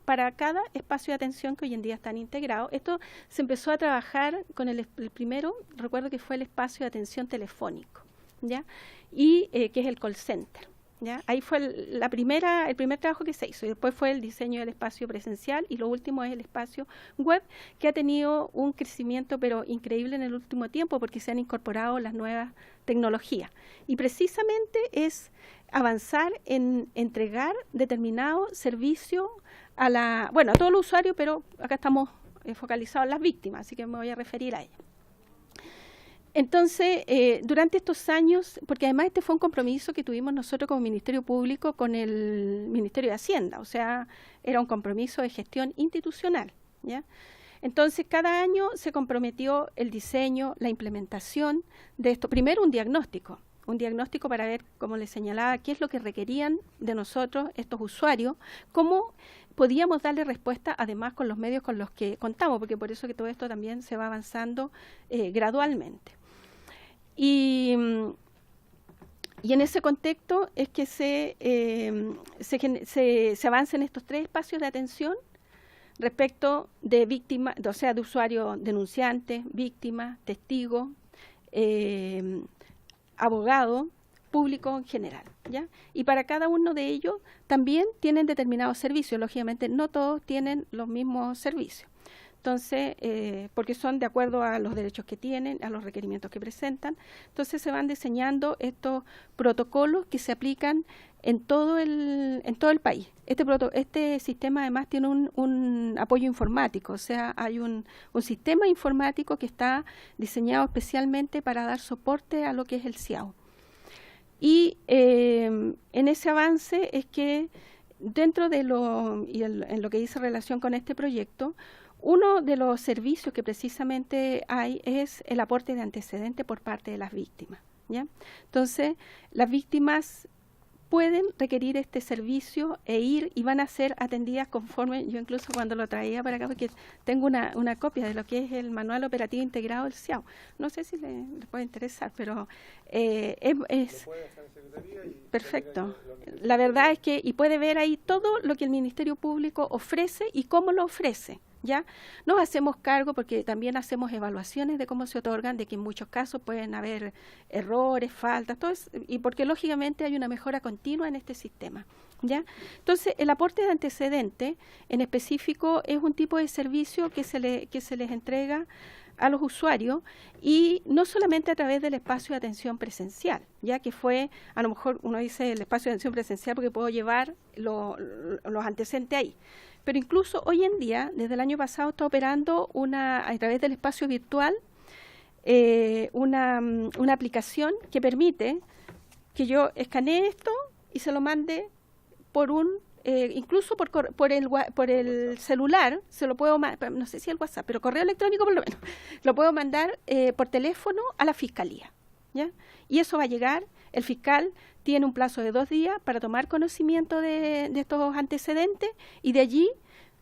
Speaker 10: para cada espacio de atención que hoy en día están integrados. Esto se empezó a trabajar con el primero, recuerdo que fue el espacio de atención telefónico, ¿ya? Y que es el call center, ¿ya? Ahí fue el primer trabajo que se hizo, y después fue el diseño del espacio presencial, y lo último es el espacio web, que ha tenido un crecimiento pero increíble en el último tiempo porque se han incorporado las nuevas tecnologías. Y precisamente es avanzar en entregar determinado servicio a todos los usuarios, pero acá estamos focalizado en las víctimas, así que me voy a referir a ellas. Entonces, durante estos años, porque además este fue un compromiso que tuvimos nosotros como Ministerio Público con el Ministerio de Hacienda, o sea, era un compromiso de gestión institucional, ¿ya? Entonces, cada año se comprometió el diseño, la implementación de esto. Primero, un diagnóstico para ver, como les señalaba, qué es lo que requerían de nosotros estos usuarios, cómo podíamos darle respuesta, además con los medios con los que contamos, porque por eso que todo esto también se va avanzando gradualmente. Y en ese contexto es que se avanza en estos 3 espacios de atención respecto de víctimas, o sea, de usuarios denunciantes, víctimas, testigos, abogado, público en general, ¿ya? Y para cada uno de ellos también tienen determinados servicios. Lógicamente no todos tienen los mismos servicios. Entonces, porque son de acuerdo a los derechos que tienen, a los requerimientos que presentan. Entonces se van diseñando estos protocolos que se aplican en todo el país. Este sistema además tiene un apoyo informático, o sea, hay un sistema informático que está diseñado especialmente para dar soporte a lo que es el CIAO. Y en ese avance es que dentro de en lo que dice relación con este proyecto, uno de los servicios que precisamente hay es el aporte de antecedentes por parte de las víctimas, ¿ya? Entonces, las víctimas pueden requerir este servicio e ir y van a ser atendidas conforme, yo incluso cuando lo traía para acá, porque tengo una copia de lo que es el Manual Operativo Integrado del CIAO. No sé si le puede interesar, pero es perfecto. La verdad es que, y puede ver ahí todo lo que el Ministerio Público ofrece y cómo lo ofrece, ¿ya? Nos hacemos cargo porque también hacemos evaluaciones de cómo se otorgan, de que en muchos casos pueden haber errores, faltas, todo eso, y porque lógicamente hay una mejora continua en este sistema, ¿ya? Entonces, el aporte de antecedentes en específico es un tipo de servicio que se les entrega a los usuarios, y no solamente a través del espacio de atención presencial, ya que fue, a lo mejor uno dice el espacio de atención presencial porque puedo llevar los antecedentes ahí, pero incluso hoy en día, desde el año pasado, está operando a través del espacio virtual una aplicación que permite que yo escanee esto y se lo mande por incluso por el celular, se lo puedo mandar, no sé si el WhatsApp, pero correo electrónico por lo menos, lo puedo mandar por teléfono a la Fiscalía, ¿ya? Y eso va a llegar, el fiscal tiene un plazo de 2 días para tomar conocimiento de estos antecedentes, y de allí,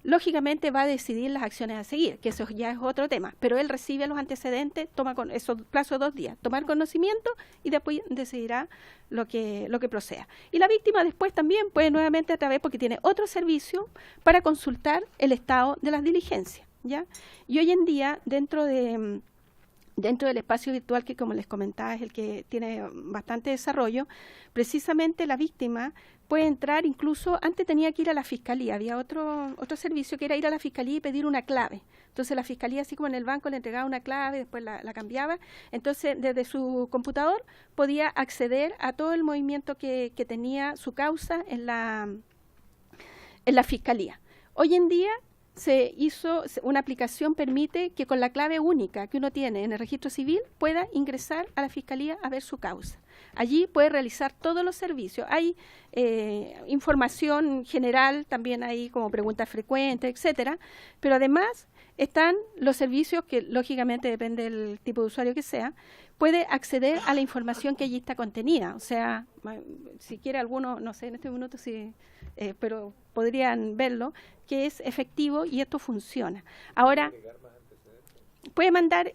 Speaker 10: lógicamente, va a decidir las acciones a seguir, que eso ya es otro tema, pero él recibe los antecedentes, toma con esos plazos de 2 días, tomar conocimiento, y después decidirá lo que proceda. Y la víctima después también puede nuevamente, a través, porque tiene otro servicio para consultar el estado de las diligencias, ¿ya? Y hoy en día, dentro del espacio virtual, que como les comentaba es el que tiene bastante desarrollo, precisamente la víctima puede entrar, incluso antes tenía que ir a la Fiscalía, había otro servicio que era ir a la Fiscalía y pedir una clave. Entonces la Fiscalía, así como en el banco, le entregaba una clave, después la cambiaba. Entonces desde su computador podía acceder a todo el movimiento que tenía su causa en la Fiscalía. Hoy en día se hizo una aplicación, permite que con la clave única que uno tiene en el registro civil pueda ingresar a la Fiscalía a ver su causa. Allí puede realizar todos los servicios. Hay información general, también hay como preguntas frecuentes, etcétera, pero además están los servicios que lógicamente depende del tipo de usuario que sea, puede acceder a la información que allí está contenida. O sea, si quiere alguno, no sé en este minuto si, pero podrían verlo, que es efectivo y esto funciona. Ahora, puede mandar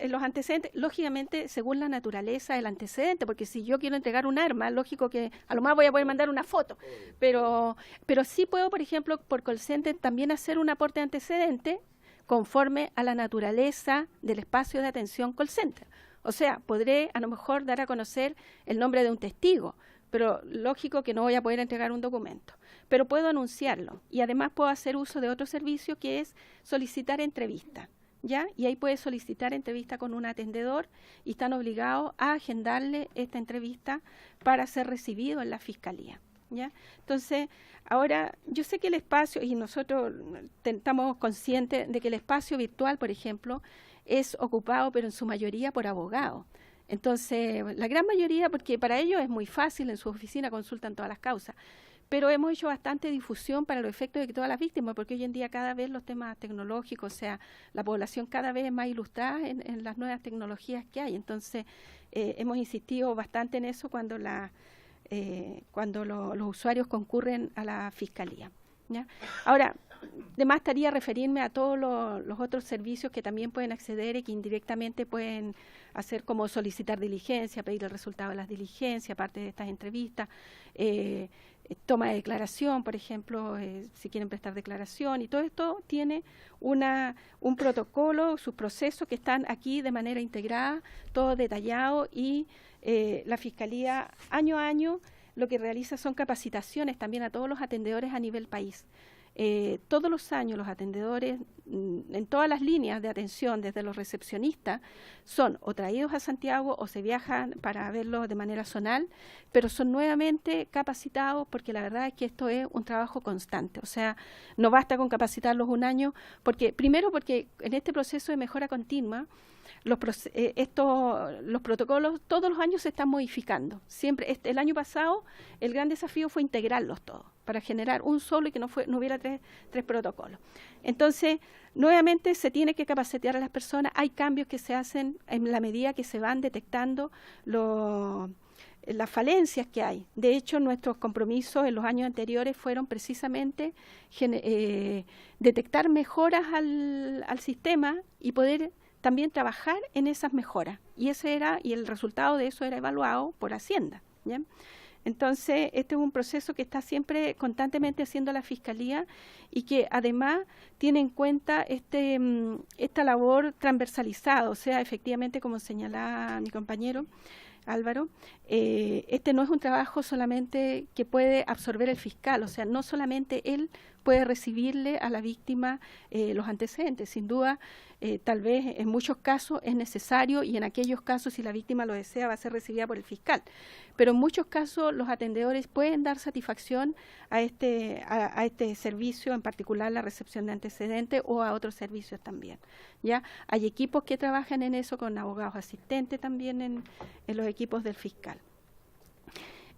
Speaker 10: los antecedentes, lógicamente, según la naturaleza del antecedente, porque si yo quiero entregar un arma, lógico que a lo más voy a poder mandar una foto, pero sí puedo, por ejemplo, por call center también hacer un aporte de antecedente conforme a la naturaleza del espacio de atención call center. O sea, podré a lo mejor dar a conocer el nombre de un testigo, pero lógico que no voy a poder entregar un documento, pero puedo anunciarlo, y además puedo hacer uso de otro servicio que es solicitar entrevista, ¿ya? Y ahí puede solicitar entrevista con un atendedor y están obligados a agendarle esta entrevista para ser recibido en la Fiscalía, ¿ya? Entonces, ahora, yo sé que el espacio, y nosotros estamos conscientes de que el espacio virtual, por ejemplo, es ocupado, pero en su mayoría por abogados. Entonces, la gran mayoría, porque para ellos es muy fácil, en su oficina consultan todas las causas, pero hemos hecho bastante difusión para los efectos de que todas las víctimas, porque hoy en día cada vez los temas tecnológicos, o sea, la población cada vez es más ilustrada en las nuevas tecnologías que hay. Entonces, hemos insistido bastante en eso cuando los usuarios concurren a la Fiscalía, ¿ya? Ahora, además estaría referirme a todos los otros servicios que también pueden acceder y que indirectamente pueden hacer, como solicitar diligencia, pedir el resultado de las diligencias, aparte de estas entrevistas, toma de declaración, por ejemplo, si quieren prestar declaración, y todo esto tiene un protocolo, sus procesos que están aquí de manera integrada, todo detallado, y la Fiscalía año a año lo que realiza son capacitaciones también a todos los atendedores a nivel país. Todos los años los atendedores en todas las líneas de atención, desde los recepcionistas, son o traídos a Santiago o se viajan para verlo de manera zonal, pero son nuevamente capacitados, porque la verdad es que esto es un trabajo constante. O sea, no basta con capacitarlos un año, primero porque en este proceso de mejora continua, los protocolos todos los años se están modificando. Siempre, el año pasado, el gran desafío fue integrarlos todos, para generar un solo y que no hubiera tres protocolos. Entonces, nuevamente se tiene que capacitar a las personas. Hay cambios que se hacen en la medida que se van detectando las falencias que hay. De hecho, nuestros compromisos en los años anteriores fueron precisamente detectar mejoras al sistema y poder también trabajar en esas mejoras. Y el resultado de eso era evaluado por Hacienda, ¿ya? Entonces, este es un proceso que está siempre constantemente haciendo la Fiscalía y que además tiene en cuenta esta labor transversalizada. O sea, efectivamente, como señalaba mi compañero Álvaro, este no es un trabajo solamente que puede absorber el fiscal, o sea, no solamente él puede recibirle a la víctima los antecedentes. Sin duda, tal vez en muchos casos es necesario, y en aquellos casos, si la víctima lo desea, va a ser recibida por el fiscal. Pero en muchos casos los atendedores pueden dar satisfacción a este servicio, en particular la recepción de antecedentes, o a otros servicios también, ¿ya? Hay equipos que trabajan en eso, con abogados asistentes también en los equipos del fiscal.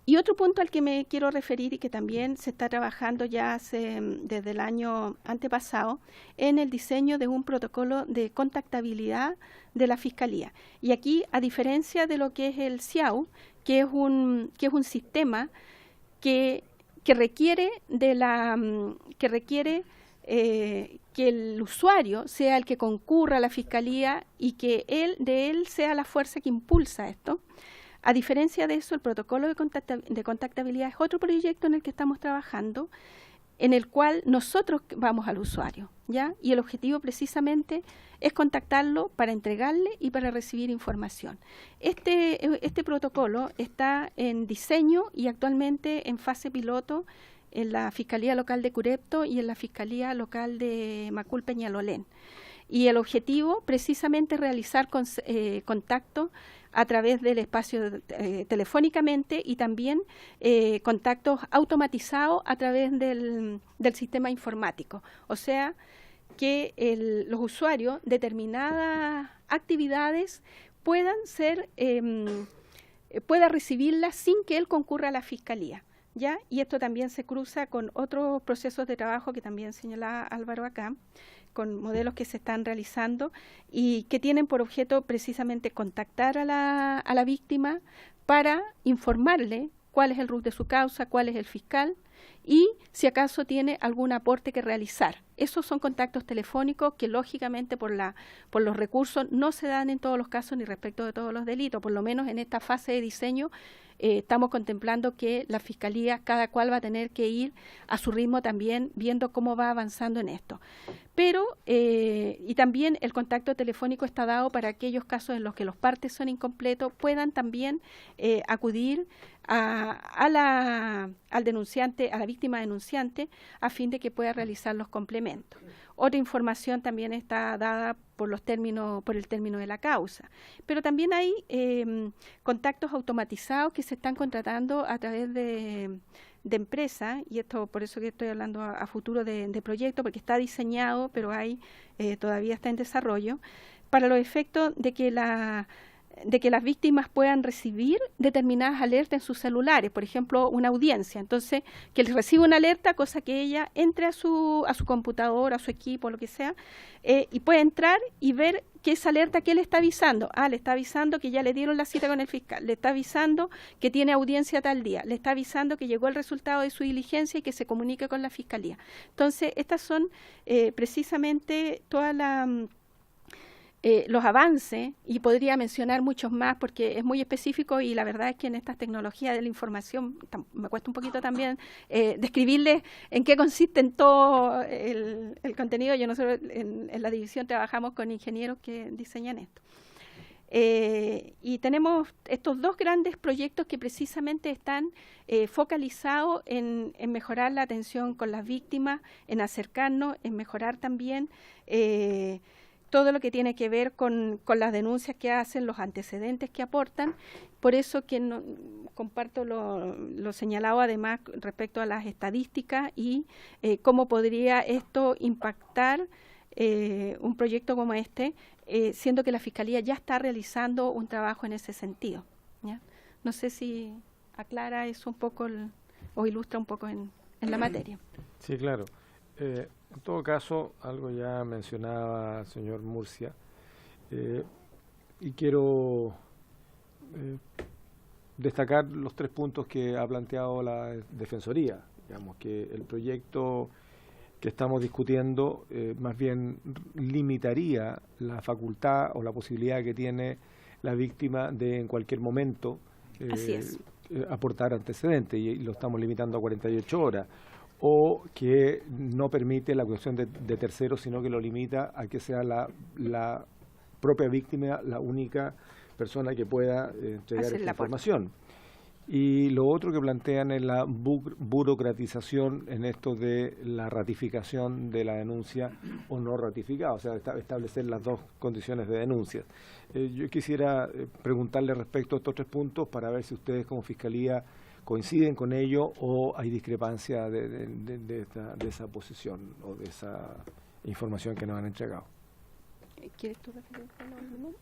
Speaker 10: Y otro punto al que me quiero referir, y que también se está trabajando ya desde el año antepasado, en el diseño de un protocolo de contactabilidad de la Fiscalía. Y aquí, a diferencia de lo que es el CIAU, que es un sistema que requiere que el usuario sea el que concurra a la Fiscalía y que de él sea la fuerza que impulsa esto. A diferencia de eso, el protocolo de contactabilidad es otro proyecto en el que estamos trabajando, en el cual nosotros vamos al usuario, ¿ya? Y el objetivo precisamente es contactarlo para entregarle y para recibir información. Este protocolo está en diseño y actualmente en fase piloto en la Fiscalía Local de Curepto y en la Fiscalía Local de Macul Peñalolén. Y el objetivo precisamente es realizar contacto a través del espacio telefónicamente, y también contactos automatizados a través del sistema informático. O sea, que los usuarios, determinadas actividades pueda recibirlas sin que él concurra a la Fiscalía, ¿ya? Y esto también se cruza con otros procesos de trabajo que también señalaba Álvaro acá, con modelos que se están realizando y que tienen por objeto precisamente contactar a la víctima para informarle cuál es el RUC de su causa, cuál es el fiscal y si acaso tiene algún aporte que realizar. Esos son contactos telefónicos que lógicamente por los recursos no se dan en todos los casos ni respecto de todos los delitos. Por lo menos en esta fase de diseño estamos contemplando que la Fiscalía, cada cual va a tener que ir a su ritmo también, viendo cómo va avanzando en esto. Pero, y también el contacto telefónico está dado para aquellos casos en los que los partes son incompletos, puedan también acudir al denunciante, a la víctima denunciante, a fin de que pueda realizar los complementos. Otra información también está dada por el término de la causa. Pero también hay contactos automatizados que se están contratando a través de empresas, y esto por eso que estoy hablando a futuro de proyecto, porque está diseñado, pero todavía está en desarrollo, para los efectos de que las víctimas puedan recibir determinadas alertas en sus celulares, por ejemplo, una audiencia. Entonces, que les reciba una alerta, cosa que ella entre a su computador, a su equipo, lo que sea, y puede entrar y ver que esa alerta, ¿qué le está avisando? Le está avisando que ya le dieron la cita con el fiscal, le está avisando que tiene audiencia tal día, le está avisando que llegó el resultado de su diligencia y que se comunique con la fiscalía. Entonces, estas son precisamente todas los avances, y podría mencionar muchos más porque es muy específico, y la verdad es que en estas tecnologías de la información me cuesta un poquito también describirles en qué consiste en todo el contenido. Nosotros en la división trabajamos con ingenieros que diseñan esto. Y tenemos estos dos grandes proyectos que precisamente están focalizados en mejorar la atención con las víctimas, en acercarnos, en mejorar también todo lo que tiene que ver con las denuncias que hacen, los antecedentes que aportan. Por eso que comparto lo señalado además respecto a las estadísticas y cómo podría esto impactar un proyecto como este, siendo que la Fiscalía ya está realizando un trabajo en ese sentido, ¿ya? No sé si aclara eso un poco o ilustra un poco en la materia.
Speaker 1: Sí, claro. En todo caso, algo ya mencionaba el señor Murcia, y quiero destacar los 3 puntos que ha planteado la Defensoría. Digamos que el proyecto que estamos discutiendo más bien limitaría la facultad o la posibilidad que tiene la víctima de en cualquier momento aportar antecedentes, y lo estamos limitando a 48 horas. O que no permite la acusación de terceros, sino que lo limita a que sea la propia víctima la única persona que pueda entregar esta información. Y lo otro que plantean es la burocratización en esto de la ratificación de la denuncia o no ratificada, o sea, establecer las 2 condiciones de denuncia. Yo quisiera preguntarle respecto a estos 3 puntos para ver si ustedes como Fiscalía coinciden con ello o hay discrepancia de esa posición o de esa información que nos han entregado.
Speaker 10: ¿Quieres tú referirte a los números?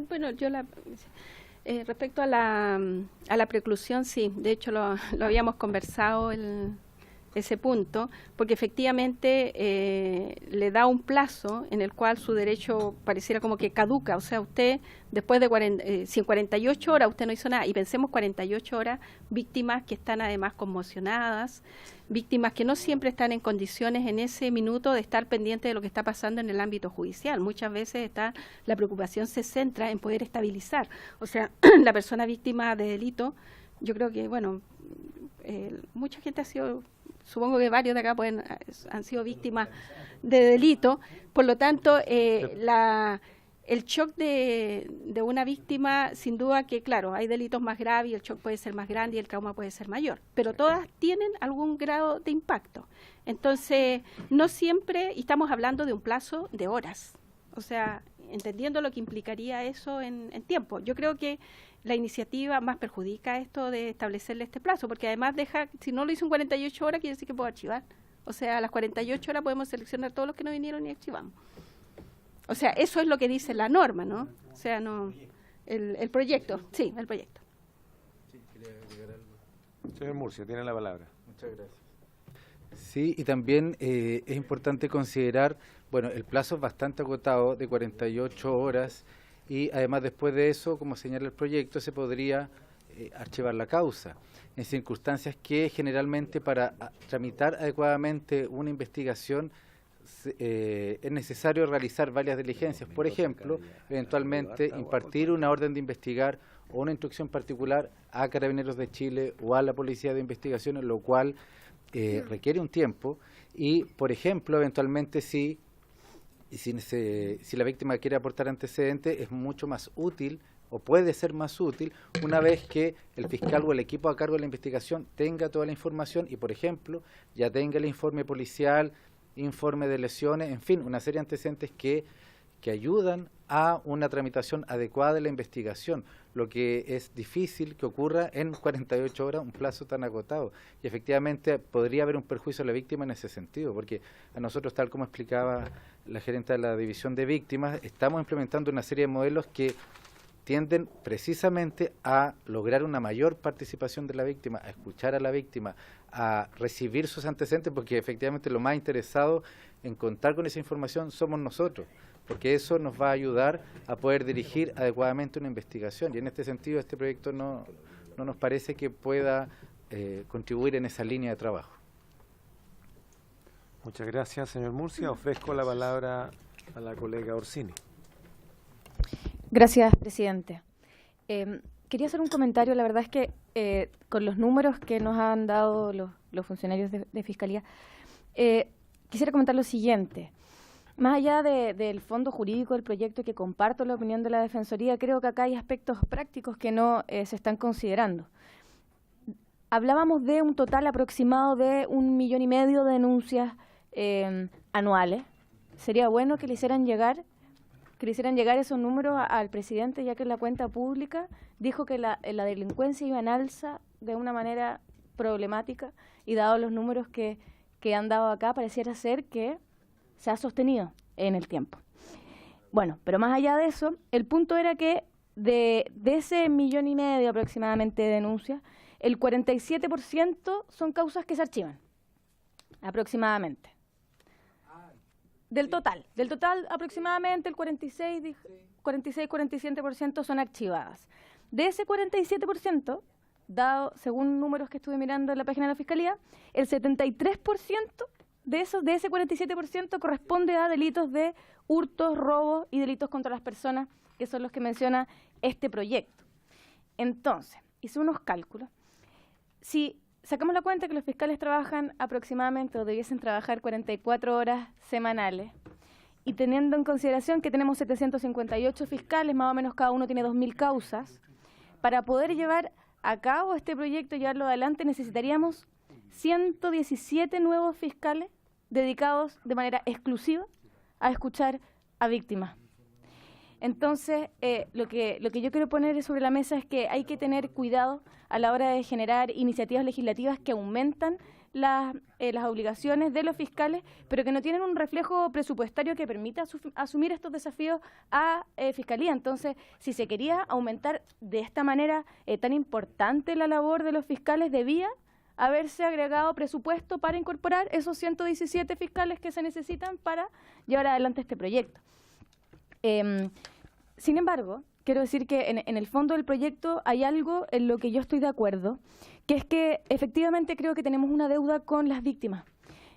Speaker 10: Bueno, yo respecto a la preclusión, sí, de hecho lo habíamos conversado ese punto, porque efectivamente le da un plazo en el cual su derecho pareciera como que caduca. O sea, usted después de si en 48 horas usted no hizo nada, y pensemos 48 horas, víctimas que están además conmocionadas, víctimas que no siempre están en condiciones en ese minuto de estar pendientes de lo que está pasando en el ámbito judicial. Muchas veces la preocupación se centra en poder estabilizar. O sea, la persona víctima de delito, yo creo que, bueno, mucha gente ha sido... Supongo que varios de acá han sido víctimas de delito, por lo tanto, el shock de una víctima, sin duda que, claro, hay delitos más graves y el shock puede ser más grande y el trauma puede ser mayor, pero todas tienen algún grado de impacto. Entonces, no siempre, y estamos hablando de un plazo de horas, o sea, entendiendo lo que implicaría eso en tiempo. Yo creo que la iniciativa más perjudica esto de establecerle este plazo, porque además si no lo hizo en 48 horas, quiere decir que puedo archivar. O sea, a las 48 horas podemos seleccionar todos los que no vinieron y archivamos. O sea, eso es lo que dice la norma, ¿no? O sea, no el proyecto, sí, el proyecto.
Speaker 1: Sí, quería agregar algo. Señor Murcia, tiene la palabra.
Speaker 9: Muchas gracias. Sí, y también es importante considerar, bueno, el plazo es bastante acotado, de 48 horas, y además después de eso, como señala el proyecto, se podría archivar la causa, en circunstancias que generalmente para tramitar adecuadamente una investigación es necesario realizar varias diligencias. Por ejemplo, eventualmente impartir una orden de investigar o una instrucción particular a Carabineros de Chile o a la Policía de Investigaciones, lo cual requiere un tiempo, y, por ejemplo, eventualmente si la víctima quiere aportar antecedentes, es mucho más útil o puede ser más útil una vez que el fiscal o el equipo a cargo de la investigación tenga toda la información y, por ejemplo, ya tenga el informe policial, informe de lesiones, en fin, una serie de antecedentes que ayudan a una tramitación adecuada de la investigación, lo que es difícil que ocurra en 48 horas, un plazo tan agotado. Y efectivamente podría haber un perjuicio a la víctima en ese sentido, porque a nosotros, tal como explicaba la gerente de la División de Víctimas, estamos implementando una serie de modelos que tienden precisamente a lograr una mayor participación de la víctima, a escuchar a la víctima, a recibir sus antecedentes, porque efectivamente lo más interesado en contar con esa información somos nosotros, porque eso nos va a ayudar a poder dirigir adecuadamente una investigación. Y en este sentido, este proyecto no nos parece que pueda contribuir en esa línea de trabajo.
Speaker 1: Muchas gracias, señor Murcia. Ofrezco la palabra a la colega Orsini.
Speaker 4: Gracias, presidente. Quería hacer un comentario. La verdad es que con los números que nos han dado los funcionarios de Fiscalía, quisiera comentar lo siguiente. Más allá del fondo jurídico del proyecto, que comparto la opinión de la Defensoría, creo que acá hay aspectos prácticos que no se están considerando. Hablábamos de un total aproximado de 1,5 millones de denuncias anuales. Sería bueno que le hicieran llegar esos números al presidente, ya que en la cuenta pública dijo que la delincuencia iba en alza de una manera problemática, y dado los números que han dado acá, pareciera ser que se ha sostenido en el tiempo. Bueno, pero más allá de eso, el punto era que de ese 1,5 millones aproximadamente de denuncias, el 47% son causas que se archivan, aproximadamente. Del total aproximadamente el 46-47% son archivadas. De ese 47%, dado según números que estuve mirando en la página de la Fiscalía, el 73% de ese 47% corresponde a delitos de hurtos, robos y delitos contra las personas, que son los que menciona este proyecto. Entonces, hice unos cálculos. Si sacamos la cuenta que los fiscales trabajan aproximadamente, o debiesen trabajar 44 horas semanales, y teniendo en consideración que tenemos 758 fiscales, más o menos cada uno tiene 2.000 causas, para poder llevar a cabo este proyecto y llevarlo adelante necesitaríamos 117 nuevos fiscales dedicados de manera exclusiva a escuchar a víctimas. Entonces, lo que yo quiero poner sobre la mesa es que hay que tener cuidado a la hora de generar iniciativas legislativas que aumentan las obligaciones de los fiscales, pero que no tienen un reflejo presupuestario que permita asumir estos desafíos a Fiscalía. Entonces, si se quería aumentar de esta manera tan importante la labor de los fiscales, debía haberse agregado presupuesto para incorporar esos 117 fiscales que se necesitan para llevar adelante este proyecto. Sin embargo, quiero decir que en el fondo del proyecto hay algo en lo que yo estoy de acuerdo, que es que efectivamente creo que tenemos una deuda con las víctimas,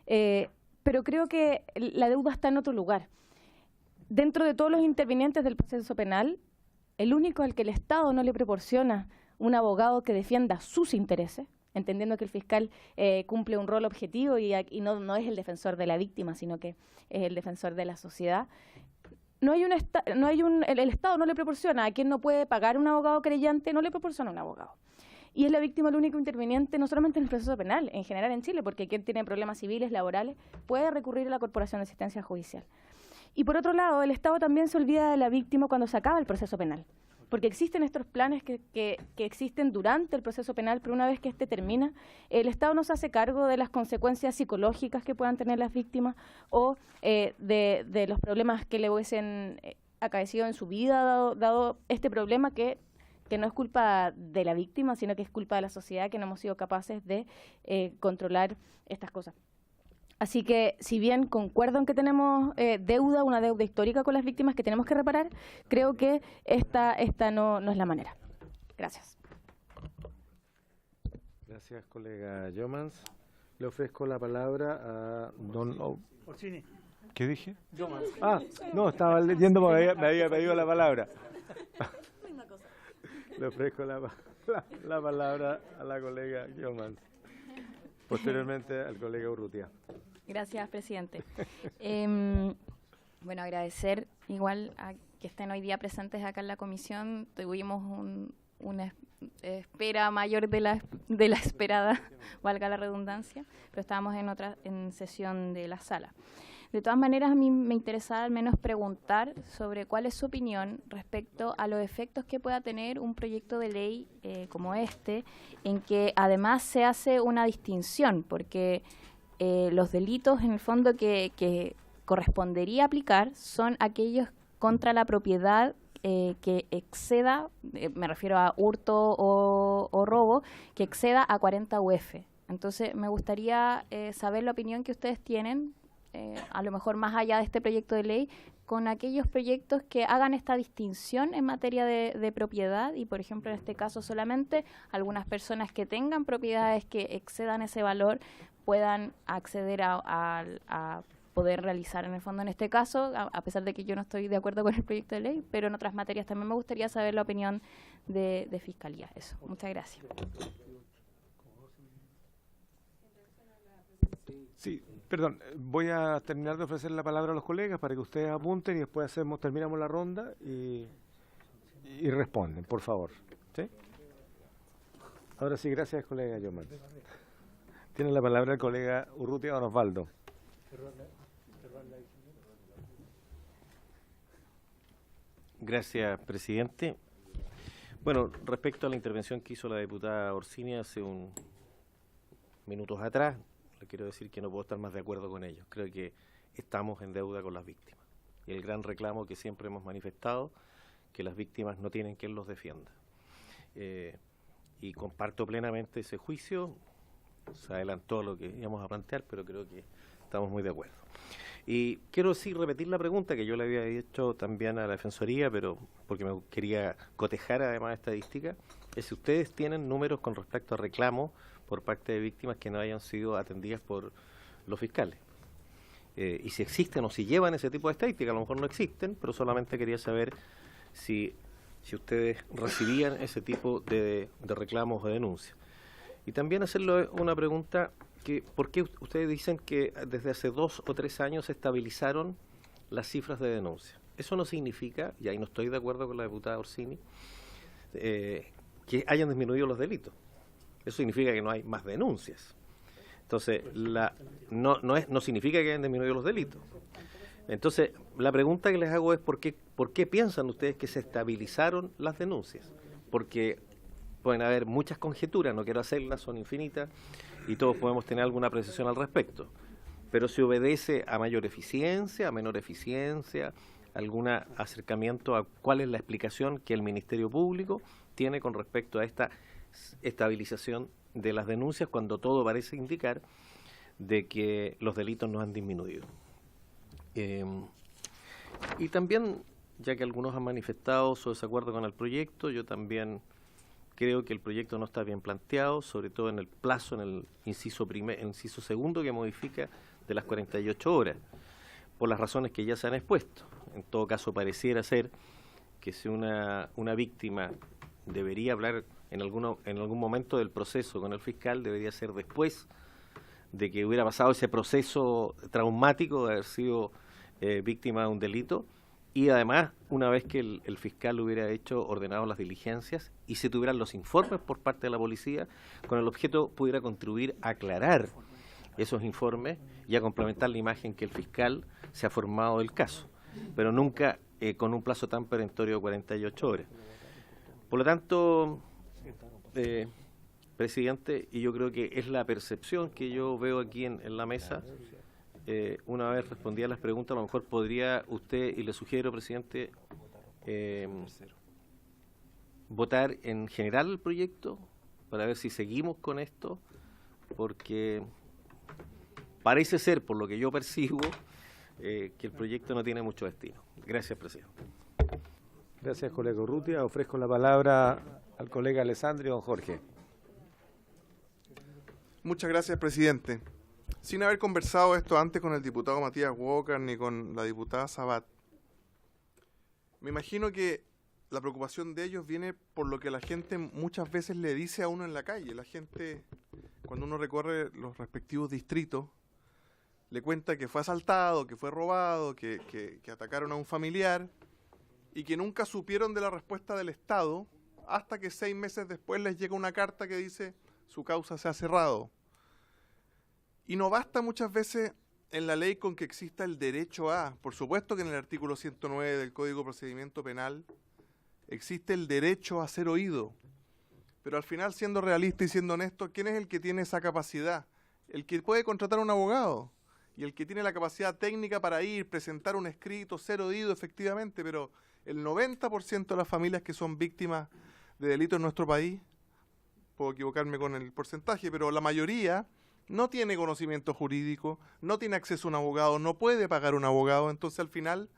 Speaker 4: pero creo que la deuda está en otro lugar. Dentro de todos los intervinientes del proceso penal, el único al que el Estado no le proporciona un abogado que defienda sus intereses, entendiendo que el fiscal cumple un rol objetivo y no es el defensor de la víctima, sino que es el defensor de la sociedad. El Estado no le proporciona, a quien no puede pagar un abogado creyente, no le proporciona un abogado. Y es la víctima el único interviniente, no solamente en el proceso penal, en general en Chile, porque quien tiene problemas civiles, laborales, puede recurrir a la Corporación de Asistencia Judicial. Y por otro lado, el Estado también se olvida de la víctima cuando se acaba el proceso penal, porque existen estos planes que existen durante el proceso penal, pero una vez que este termina, el Estado no se hace cargo de las consecuencias psicológicas que puedan tener las víctimas o de los problemas que le hubiesen acaecido en su vida, dado este problema que no es culpa de la víctima, sino que es culpa de la sociedad, que no hemos sido capaces de controlar estas cosas. Así que, si bien concuerdo en que tenemos una deuda histórica con las víctimas que tenemos que reparar, creo que esta no es la manera. Gracias.
Speaker 1: Gracias, colega Jomans. Le ofrezco la palabra a don...
Speaker 2: Orsini.
Speaker 1: ¿Qué dije?
Speaker 2: Jomans.
Speaker 1: Ah, no, estaba leyendo porque me había pedido la palabra. Le ofrezco la palabra a la colega Jomans. Posteriormente al colega Urrutia.
Speaker 11: Gracias, presidente. Bueno, agradecer igual a
Speaker 4: que estén hoy día presentes acá en la comisión. Tuvimos una espera mayor de la esperada, valga la redundancia, pero estábamos en sesión de la sala. De todas maneras, a mí me interesaba al menos preguntar sobre cuál es su opinión respecto a los efectos que pueda tener un proyecto de ley como este, en que además se hace una distinción, porque los delitos en el fondo que correspondería aplicar son aquellos contra la propiedad que exceda, me refiero a hurto o robo, que exceda a 40 UF. Entonces, me gustaría saber la opinión que ustedes tienen, a lo mejor más allá de este proyecto de ley, con aquellos proyectos que hagan esta distinción en materia de propiedad y, por ejemplo, en este caso solamente algunas personas que tengan propiedades que excedan ese valor puedan acceder a poder realizar en el fondo en este caso, a pesar de que yo no estoy de acuerdo con el proyecto de ley, pero en otras materias también me gustaría saber la opinión de Fiscalía. Eso, muchas gracias.
Speaker 1: Sí, perdón, voy a terminar de ofrecer la palabra a los colegas para que ustedes apunten y después terminamos la ronda y responden, por favor. ¿Sí? Ahora sí, gracias, colega Yomar. Tiene la palabra el colega Urrutia Don Osvaldo.
Speaker 8: Gracias, presidente. Bueno, respecto a la intervención que hizo la diputada Orsini hace unos minutos atrás, le quiero decir que no puedo estar más de acuerdo con ellos. Creo que estamos en deuda con las víctimas. Y el gran reclamo que siempre hemos manifestado, que las víctimas no tienen quien los defienda. Y comparto plenamente ese juicio. Se adelantó lo que íbamos a plantear, pero creo que estamos muy de acuerdo. Y quiero repetir la pregunta que yo le había hecho también a la Defensoría, pero porque me quería cotejar además estadística, es si ustedes tienen números con respecto a reclamos por parte de víctimas que no hayan sido atendidas por los fiscales. Y si existen o si llevan ese tipo de estadísticas, a lo mejor no existen, pero solamente quería saber si ustedes recibían ese tipo de reclamos o denuncias. Y también hacerle una pregunta, ¿por qué ustedes dicen que desde hace 2 o 3 años se estabilizaron las cifras de denuncia? Eso no significa, y ahí no estoy de acuerdo con la diputada Orsini, que hayan disminuido los delitos. Eso significa que no hay más denuncias. Entonces, no significa que hayan disminuido los delitos. Entonces, la pregunta que les hago es ¿por qué piensan ustedes que se estabilizaron las denuncias? Porque pueden haber muchas conjeturas, no quiero hacerlas, son infinitas, y todos podemos tener alguna apreciación al respecto. Pero se obedece a mayor eficiencia, a menor eficiencia, algún acercamiento a cuál es la explicación que el Ministerio Público tiene con respecto a esta estabilización de las denuncias cuando todo parece indicar de que los delitos no han disminuido. Y también, ya que algunos han manifestado su desacuerdo con el proyecto, yo también creo que el proyecto no está bien planteado, sobre todo en el plazo, en el inciso segundo que modifica de las 48 horas, por las razones que ya se han expuesto. En todo caso, pareciera ser que si una víctima debería hablar en algún momento del proceso con el fiscal, debería ser después de que hubiera pasado ese proceso traumático de haber sido víctima de un delito, y además una vez que el fiscal hubiera ordenado las diligencias y se tuvieran los informes por parte de la policía, con el objeto pudiera contribuir a aclarar esos informes y a complementar la imagen que el fiscal se ha formado del caso, pero nunca con un plazo tan perentorio de 48 horas. Por lo tanto, presidente, y yo creo que es la percepción que yo veo aquí en la mesa, una vez respondía las preguntas, a lo mejor podría usted, y le sugiero, presidente, votar en general el proyecto para ver si seguimos con esto, porque parece ser, por lo que yo percibo, que el proyecto no tiene mucho destino. Gracias, presidente.
Speaker 1: Gracias, colega Urrutia. Ofrezco la palabra al colega Alessandro y don Jorge.
Speaker 11: Muchas gracias, presidente. Sin haber conversado esto antes con el diputado Matías Walker ni con la diputada Sabat, me imagino que la preocupación de ellos viene por lo que la gente muchas veces le dice a uno en la calle. La gente, cuando uno recorre los respectivos distritos, le cuenta que fue asaltado, que fue robado, que atacaron a un familiar, y que nunca supieron de la respuesta del Estado hasta que 6 meses después les llega una carta que dice su causa se ha cerrado. Y no basta muchas veces en la ley con que exista el derecho a, por supuesto que en el artículo 109 del Código de Procedimiento Penal existe el derecho a ser oído, pero al final, siendo realista y siendo honesto, ¿quién es el que tiene esa capacidad? El que puede contratar a un abogado y el que tiene la capacidad técnica para ir, presentar un escrito, ser oído efectivamente, pero el 90% de las familias que son víctimas de delitos en nuestro país, puedo equivocarme con el porcentaje, pero la mayoría no tiene conocimiento jurídico, no tiene acceso a un abogado, no puede pagar un abogado, entonces al final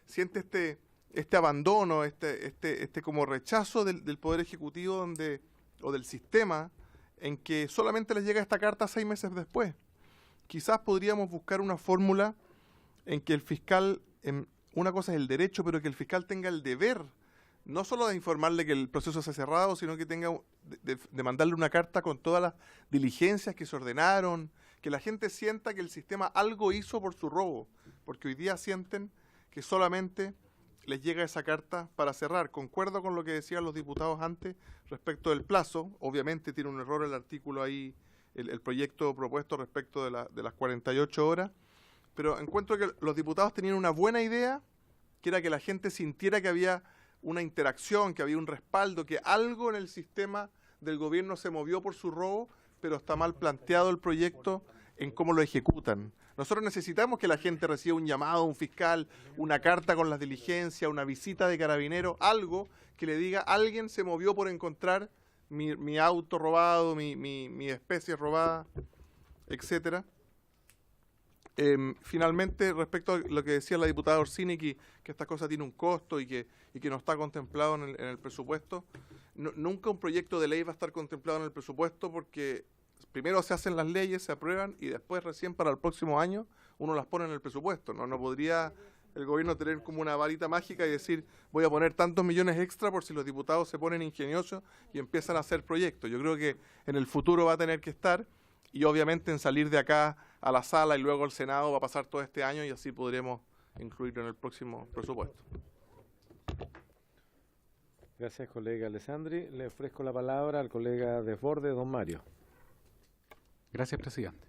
Speaker 11: siente este abandono, este como rechazo del Poder Ejecutivo o del sistema, en que solamente les llega esta carta 6 meses después. Quizás podríamos buscar una fórmula en que el fiscal, una cosa es el derecho, pero que el fiscal tenga el deber, no solo de informarle que el proceso se ha cerrado, sino que tenga de mandarle una carta con todas las diligencias que se ordenaron, que la gente sienta que el sistema algo hizo por su robo, porque hoy día sienten que solamente les llega esa carta para cerrar. Concuerdo con lo que decían los diputados antes respecto del plazo. Obviamente tiene un error el artículo ahí, el proyecto propuesto respecto de las 48 horas, pero encuentro que los diputados tenían una buena idea, que era que la gente sintiera que había una interacción, que había un respaldo, que algo en el sistema del gobierno se movió por su robo, pero está mal planteado el proyecto en cómo lo ejecutan. Nosotros necesitamos que la gente reciba un llamado, un fiscal, una carta con las diligencias, una visita de carabinero, algo que le diga alguien se movió por encontrar mi auto robado, mi especie robada, etcétera. Finalmente, respecto a lo que decía la diputada Orsini, que esta cosa tiene un costo y que no está contemplado en el presupuesto, nunca un proyecto de ley va a estar contemplado en el presupuesto porque primero se hacen las leyes, se aprueban y después recién para el próximo año uno las pone en el presupuesto. No podría el gobierno tener como una varita mágica y decir voy a poner tantos millones extra por si los diputados se ponen ingeniosos y empiezan a hacer proyectos. Yo creo que en el futuro va a tener que estar y obviamente en salir de acá a la sala y luego al Senado va a pasar todo este año y así podremos incluirlo en el próximo presupuesto.
Speaker 1: Gracias, colega Alessandri. Le ofrezco la palabra al colega Desbordes, don Mario.
Speaker 5: Gracias, presidente.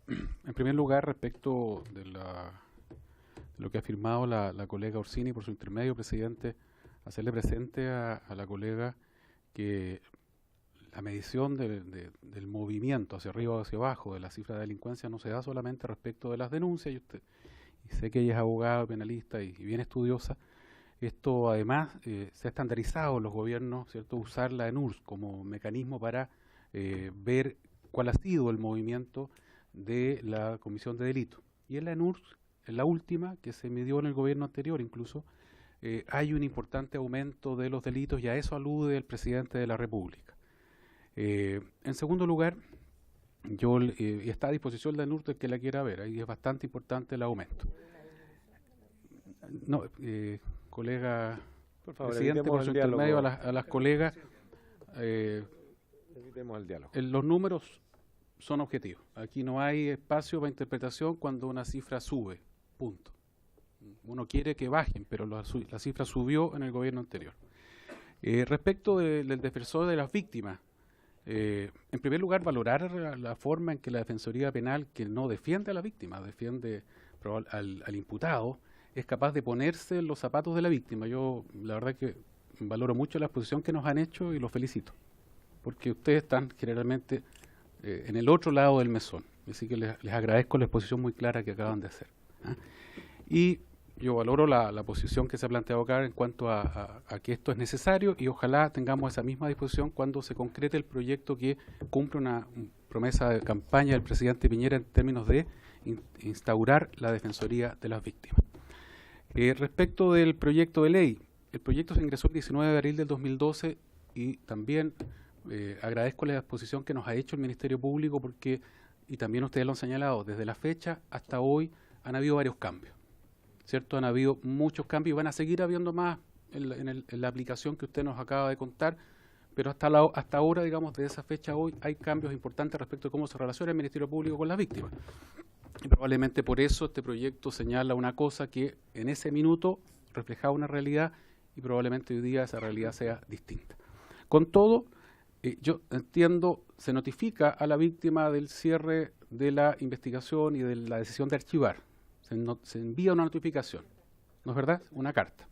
Speaker 5: En primer lugar, respecto de lo que ha afirmado la colega Orsini por su intermedio, presidente, hacerle presente a la colega que la medición del movimiento hacia arriba o hacia abajo de la cifra de delincuencia no se da solamente respecto de las denuncias, y sé que ella es abogada, penalista y bien estudiosa. Esto además se ha estandarizado en los gobiernos, ¿cierto?, usar la ENURS como mecanismo para ver cuál ha sido el movimiento de la comisión de delito. Y en la ENURS, en la última, que se midió en el gobierno anterior incluso, hay un importante aumento de los delitos y a eso alude el presidente de la República. En segundo lugar, está a disposición la ENURS del que la quiera ver, ahí es bastante importante el aumento. No, colega
Speaker 1: por favor,
Speaker 5: presidente, por su intermedio a las colegas,
Speaker 1: evitemos el diálogo.
Speaker 5: Los números son objetivos. Aquí no hay espacio para interpretación cuando una cifra sube, punto. Uno quiere que bajen, pero la cifra subió en el gobierno anterior. Respecto del defensor de las víctimas, en primer lugar, valorar la forma en que la Defensoría Penal, que no defiende a la víctima, defiende al imputado, es capaz de ponerse en los zapatos de la víctima. Yo, la verdad que valoro mucho la exposición que nos han hecho y los felicito, porque ustedes están generalmente en el otro lado del mesón. Así que les agradezco la exposición muy clara que acaban de hacer. Y yo valoro la posición que se ha planteado acá en cuanto a que esto es necesario y ojalá tengamos esa misma disposición cuando se concrete el proyecto que cumple una promesa de campaña del presidente Piñera en términos de instaurar la Defensoría de las Víctimas. Respecto del proyecto de ley, el proyecto se ingresó el 19 de abril del 2012 y también agradezco la exposición que nos ha hecho el Ministerio Público porque, y también ustedes lo han señalado, desde la fecha hasta hoy han habido varios cambios, ¿cierto? Han habido muchos cambios y van a seguir habiendo más en la aplicación que usted nos acaba de contar, pero hasta ahora, digamos, de esa fecha a hoy hay cambios importantes respecto de cómo se relaciona el Ministerio Público con las víctimas. Y probablemente por eso este proyecto señala una cosa que en ese minuto reflejaba una realidad y probablemente hoy día esa realidad sea distinta. Con todo, yo entiendo, se notifica a la víctima del cierre de la investigación y de la decisión de archivar. Se envía una notificación, ¿no es verdad? Una carta.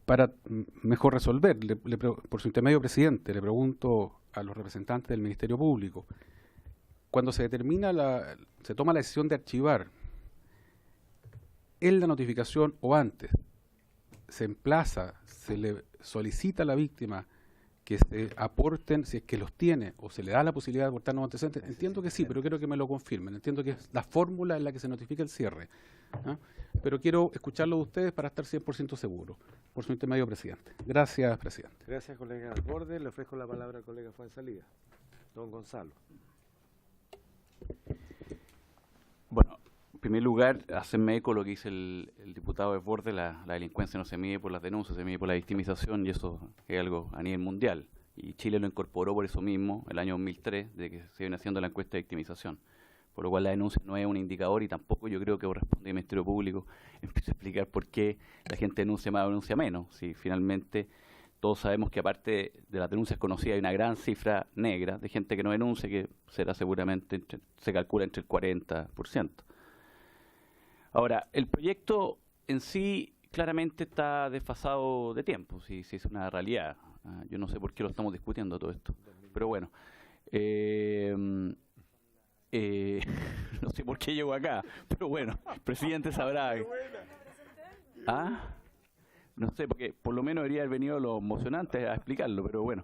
Speaker 5: Para mejor resolver, por su intermedio, presidente, le pregunto a los representantes del Ministerio Público, cuando se determina se toma la decisión de archivar, en la notificación o antes, se emplaza, se le solicita a la víctima que se aporten, si es que los tiene, o se le da la posibilidad de aportar nuevos antecedentes. Entiendo que sí, pero quiero que me lo confirmen. Entiendo que es la fórmula en la que se notifica el cierre. ¿Ah? Pero quiero escucharlo de ustedes para estar 100% seguro. Por su intermedio, presidente. Gracias, presidente.
Speaker 1: Gracias, colega Borde. Le ofrezco la palabra al colega Fuenzalida. Don Gonzalo.
Speaker 12: Bueno, en primer lugar, hacerme eco lo que dice el diputado Desbordes, la delincuencia no se mide por las denuncias, se mide por la victimización, y eso es algo a nivel mundial. Y Chile lo incorporó por eso mismo, el año 2003, de que se viene haciendo la encuesta de victimización. Por lo cual la denuncia no es un indicador y tampoco yo creo que corresponde al Ministerio Público empezar a explicar por qué la gente denuncia más o denuncia menos. Si finalmente todos sabemos que aparte de las denuncias conocidas hay una gran cifra negra de gente que no denuncia, que será seguramente, se calcula entre el 40%. Ahora, el proyecto en sí claramente está desfasado de tiempo, si es una realidad. Yo no sé por qué lo estamos discutiendo todo esto, pero bueno. No sé por qué llego acá, pero bueno, el presidente sabrá. ¿Ah? No sé, porque por lo menos debería haber venido los emocionantes a explicarlo, pero bueno.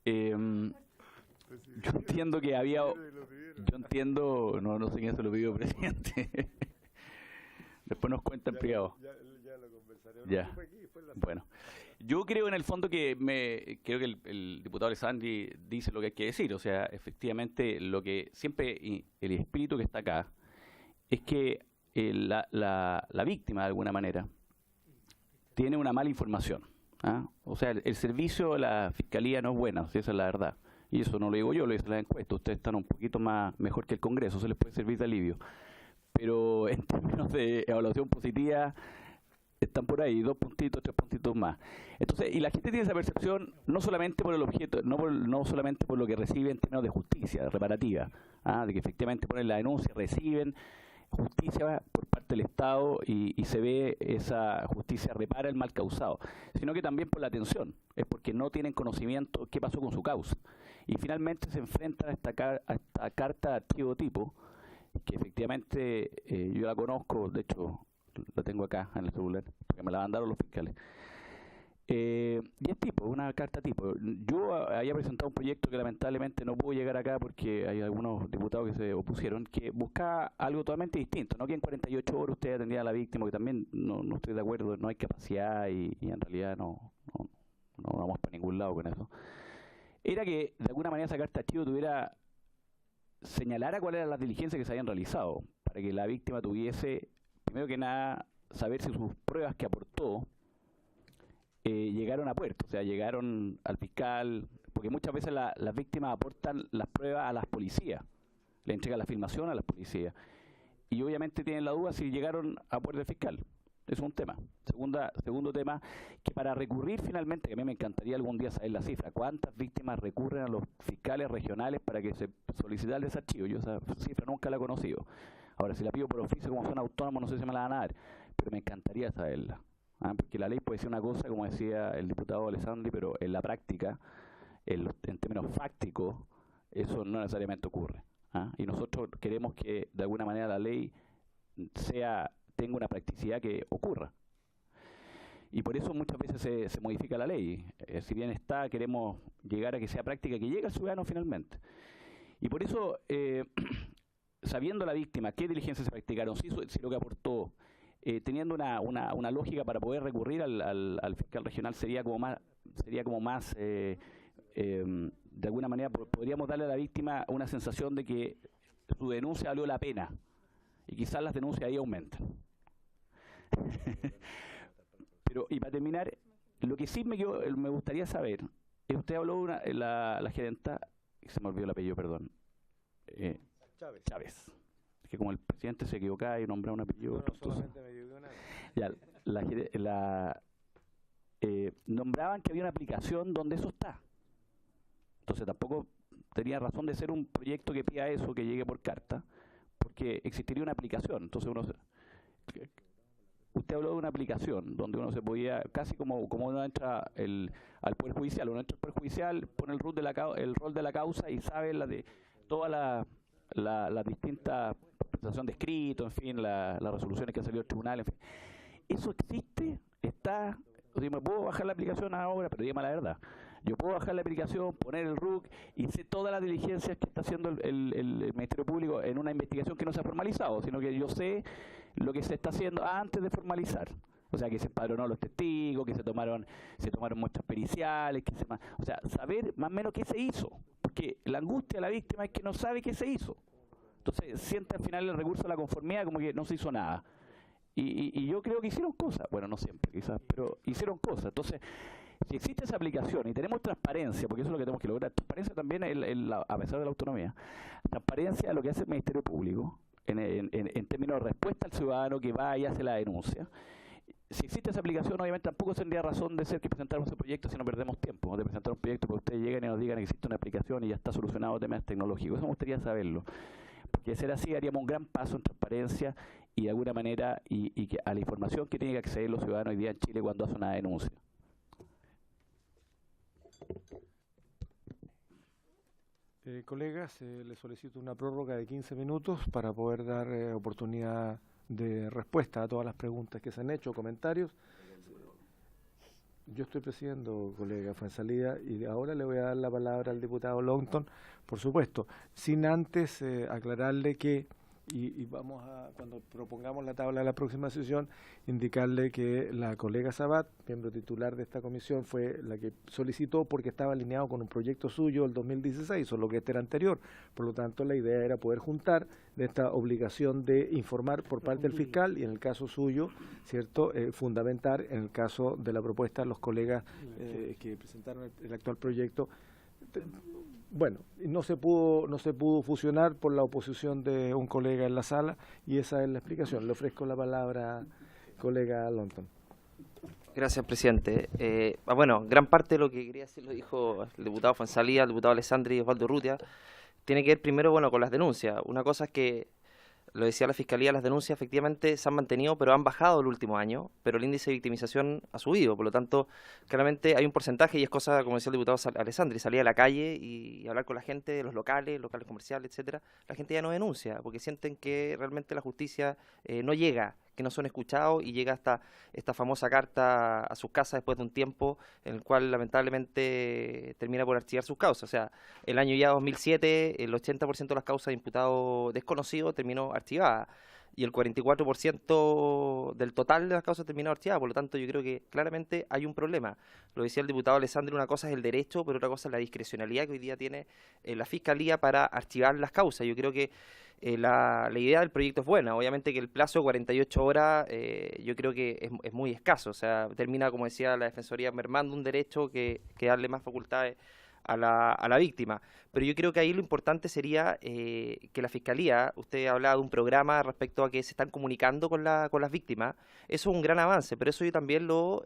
Speaker 12: Yo entiendo que había... Yo entiendo... No sé quién se lo pidió, presidente. Después nos cuenta en privado.
Speaker 1: Ya lo conversaremos.
Speaker 12: Ya. Bueno, yo creo en el fondo que creo que el diputado Alessandri dice lo que hay que decir. O sea, efectivamente, lo que siempre el espíritu que está acá es que la víctima, de alguna manera, tiene una mala información. ¿Ah? O sea, el servicio de la Fiscalía no es bueno, si esa es la verdad. Y eso no lo digo yo, lo dice la encuesta. Ustedes están un poquito mejor que el Congreso, se les puede servir de alivio. Pero en términos de evaluación positiva, están por ahí, 2 puntitos, 3 puntitos más. Entonces, y la gente tiene esa percepción no solamente por el objeto, no solamente por lo que recibe en términos de justicia reparativa, de que efectivamente ponen la denuncia, reciben justicia por parte del Estado y se ve esa justicia repara el mal causado, sino que también por la atención, es porque no tienen conocimiento qué pasó con su causa. Y finalmente se enfrentan a esta carta de archivo tipo, que efectivamente yo la conozco, de hecho la tengo acá en el celular, porque me la mandaron los fiscales. Y es tipo, una carta tipo. Yo había presentado un proyecto que lamentablemente no pudo llegar acá porque hay algunos diputados que se opusieron, que buscaba algo totalmente distinto, no que en 48 horas usted atendía a la víctima, que también no estoy de acuerdo, no hay capacidad y en realidad no vamos para ningún lado con eso. Era que de alguna manera esa carta archivo señalara cuáles eran las diligencias que se habían realizado, para que la víctima tuviese, primero que nada, saber si sus pruebas que aportó llegaron a puerto, o sea, llegaron al fiscal, porque muchas veces las víctimas aportan las pruebas a las policías, le entregan la filmación a las policías, y obviamente tienen la duda si llegaron a puerto del fiscal. Eso es un tema. Segundo tema, que para recurrir finalmente, que a mí me encantaría algún día saber la cifra, ¿cuántas víctimas recurren a los fiscales regionales para que se solicite el desarchivo? Yo esa cifra nunca la he conocido. Ahora, si la pido por oficio como son autónomos, no sé si me la van a dar, pero me encantaría saberla. Porque la ley puede ser una cosa, como decía el diputado Alessandri, pero en la práctica, en términos fácticos, eso no necesariamente ocurre. Y nosotros queremos que de alguna manera la ley tenga una practicidad que ocurra. Y por eso muchas veces se modifica la ley. Si bien queremos llegar a que sea práctica, que llegue al ciudadano finalmente. Y por eso, sabiendo la víctima, qué diligencias se practicaron, si lo que aportó, teniendo una lógica para poder recurrir al fiscal regional sería como más de alguna manera podríamos darle a la víctima una sensación de que su denuncia valió la pena y quizás las denuncias ahí aumentan. Pero, y para terminar, lo que sí me gustaría saber, usted habló de la gerenta, se me olvidó el apellido, perdón, Chávez. que como el presidente se equivocaba y nombraba un apellido,
Speaker 1: solamente me equivoqué una vez.
Speaker 12: ya, nombraban que había una aplicación donde eso está. Entonces tampoco tenía razón de ser un proyecto que pida eso, que llegue por carta, porque existiría una aplicación. Entonces usted habló de una aplicación donde uno se podía, casi como uno entra al Poder Judicial, uno entra al Poder Judicial, pone el rol de la causa y sabe de toda la distinta presentación de escrito, en fin, las resoluciones que han salido del tribunal, en fin. Eso existe, está. O sea, me puedo bajar la aplicación ahora, pero dígame la verdad. Yo puedo bajar la aplicación, poner el RUC y sé todas las diligencias que está haciendo el Ministerio Público en una investigación que no se ha formalizado, sino que yo sé lo que se está haciendo antes de formalizar. O sea, que se empadronó los testigos, que se tomaron muestras periciales, o sea, saber más o menos qué se hizo. Porque la angustia de la víctima es que no sabe qué se hizo. Entonces siente al final el recurso a la conformidad como que no se hizo nada. Y yo creo que hicieron cosas, bueno, no siempre quizás, pero hicieron cosas. Entonces, si existe esa aplicación y tenemos transparencia, porque eso es lo que tenemos que lograr, transparencia también a pesar de la autonomía, transparencia de lo que hace el Ministerio Público en términos de respuesta al ciudadano que va y hace la denuncia. Si existe esa aplicación, obviamente tampoco tendría razón de ser que presentáramos ese proyecto si no perdemos tiempo, de presentar un proyecto para que ustedes lleguen y nos digan que existe una aplicación y ya está solucionado temas tecnológicos. Eso me gustaría saberlo. Porque de ser así haríamos un gran paso en transparencia y de alguna manera y que a la información que tienen que acceder los ciudadanos hoy día en Chile cuando hacen una denuncia.
Speaker 1: Colegas, les solicito una prórroga de 15 minutos para poder dar oportunidad de respuesta a todas las preguntas que se han hecho, comentarios. Yo estoy presidiendo, colega Fuenzalida, y ahora le voy a dar la palabra al diputado Longton, por supuesto, sin antes aclararle que, y vamos a, cuando propongamos la tabla de la próxima sesión, indicarle que la colega Sabat, miembro titular de esta comisión, fue la que solicitó porque estaba alineado con un proyecto suyo del 2016, solo que este era anterior. Por lo tanto, la idea era poder juntar de esta obligación de informar por parte del fiscal y en el caso suyo, ¿cierto?, fundamentar en el caso de la propuesta de los colegas que presentaron el actual proyecto. Bueno, no se pudo fusionar por la oposición de un colega en la sala y esa es la explicación. Le ofrezco la palabra, colega Longton.
Speaker 13: Gracias, presidente. Bueno, gran parte de lo que quería decir lo dijo el diputado Fuenzalida, el diputado Alessandri y Osvaldo Urrutia. Tiene que ver primero, bueno, con las denuncias. Una cosa es que, lo decía la Fiscalía, las denuncias efectivamente se han mantenido, pero han bajado el último año, pero el índice de victimización ha subido. Por lo tanto, claramente hay un porcentaje, y es cosa, como decía el diputado Alessandri, salir a la calle y hablar con la gente de los locales comerciales, etcétera. La gente ya no denuncia, porque sienten que realmente la justicia no llega, que no son escuchados, y llega hasta esta famosa carta a sus casas después de un tiempo en el cual lamentablemente termina por archivar sus causas. O sea, el año ya 2007, el 80% de las causas de imputados desconocidos terminó archivada y el 44% del total de las causas terminó archivadas. Por lo tanto, yo creo que claramente hay un problema. Lo decía el diputado Alessandri, una cosa es el derecho, pero otra cosa es la discrecionalidad que hoy día tiene la Fiscalía para archivar las causas. Yo creo que la idea del proyecto es buena. Obviamente que el plazo de 48 horas yo creo que es muy escaso. O sea, termina, como decía la Defensoría, mermando un derecho que darle más facultades a la víctima. Pero yo creo que ahí lo importante sería que la Fiscalía, usted hablaba de un programa respecto a que se están comunicando con las víctimas, eso es un gran avance, pero eso yo también lo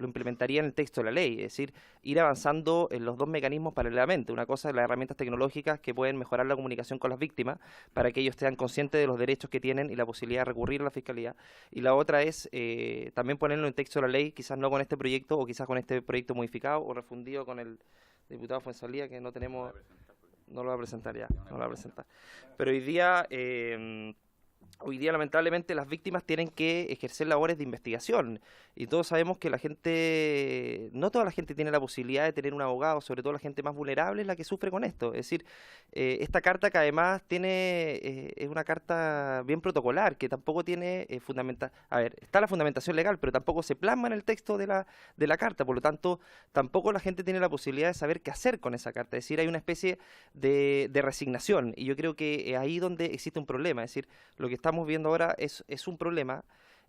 Speaker 13: implementaría en el texto de la ley, es decir, ir avanzando en los dos mecanismos paralelamente. Una cosa es las herramientas tecnológicas que pueden mejorar la comunicación con las víctimas para que ellos estén conscientes de los derechos que tienen y la posibilidad de recurrir a la Fiscalía, y la otra es también ponerlo en el texto de la ley, quizás no con este proyecto o quizás con este proyecto modificado o refundido con el diputado Fuenzalida, que no lo va a presentar ya, no lo va a presentar. Pero hoy día lamentablemente las víctimas tienen que ejercer labores de investigación y todos sabemos que no toda la gente tiene la posibilidad de tener un abogado, sobre todo la gente más vulnerable es la que sufre con esto. Es decir, esta carta que además es una carta bien protocolar, que tampoco tiene está la fundamentación legal, pero tampoco se plasma en el texto de la carta, por lo tanto tampoco la gente tiene la posibilidad de saber qué hacer con esa carta. Es decir, hay una especie de resignación y yo creo que es ahí donde existe un problema. Es decir, lo que estamos viendo ahora es un problema.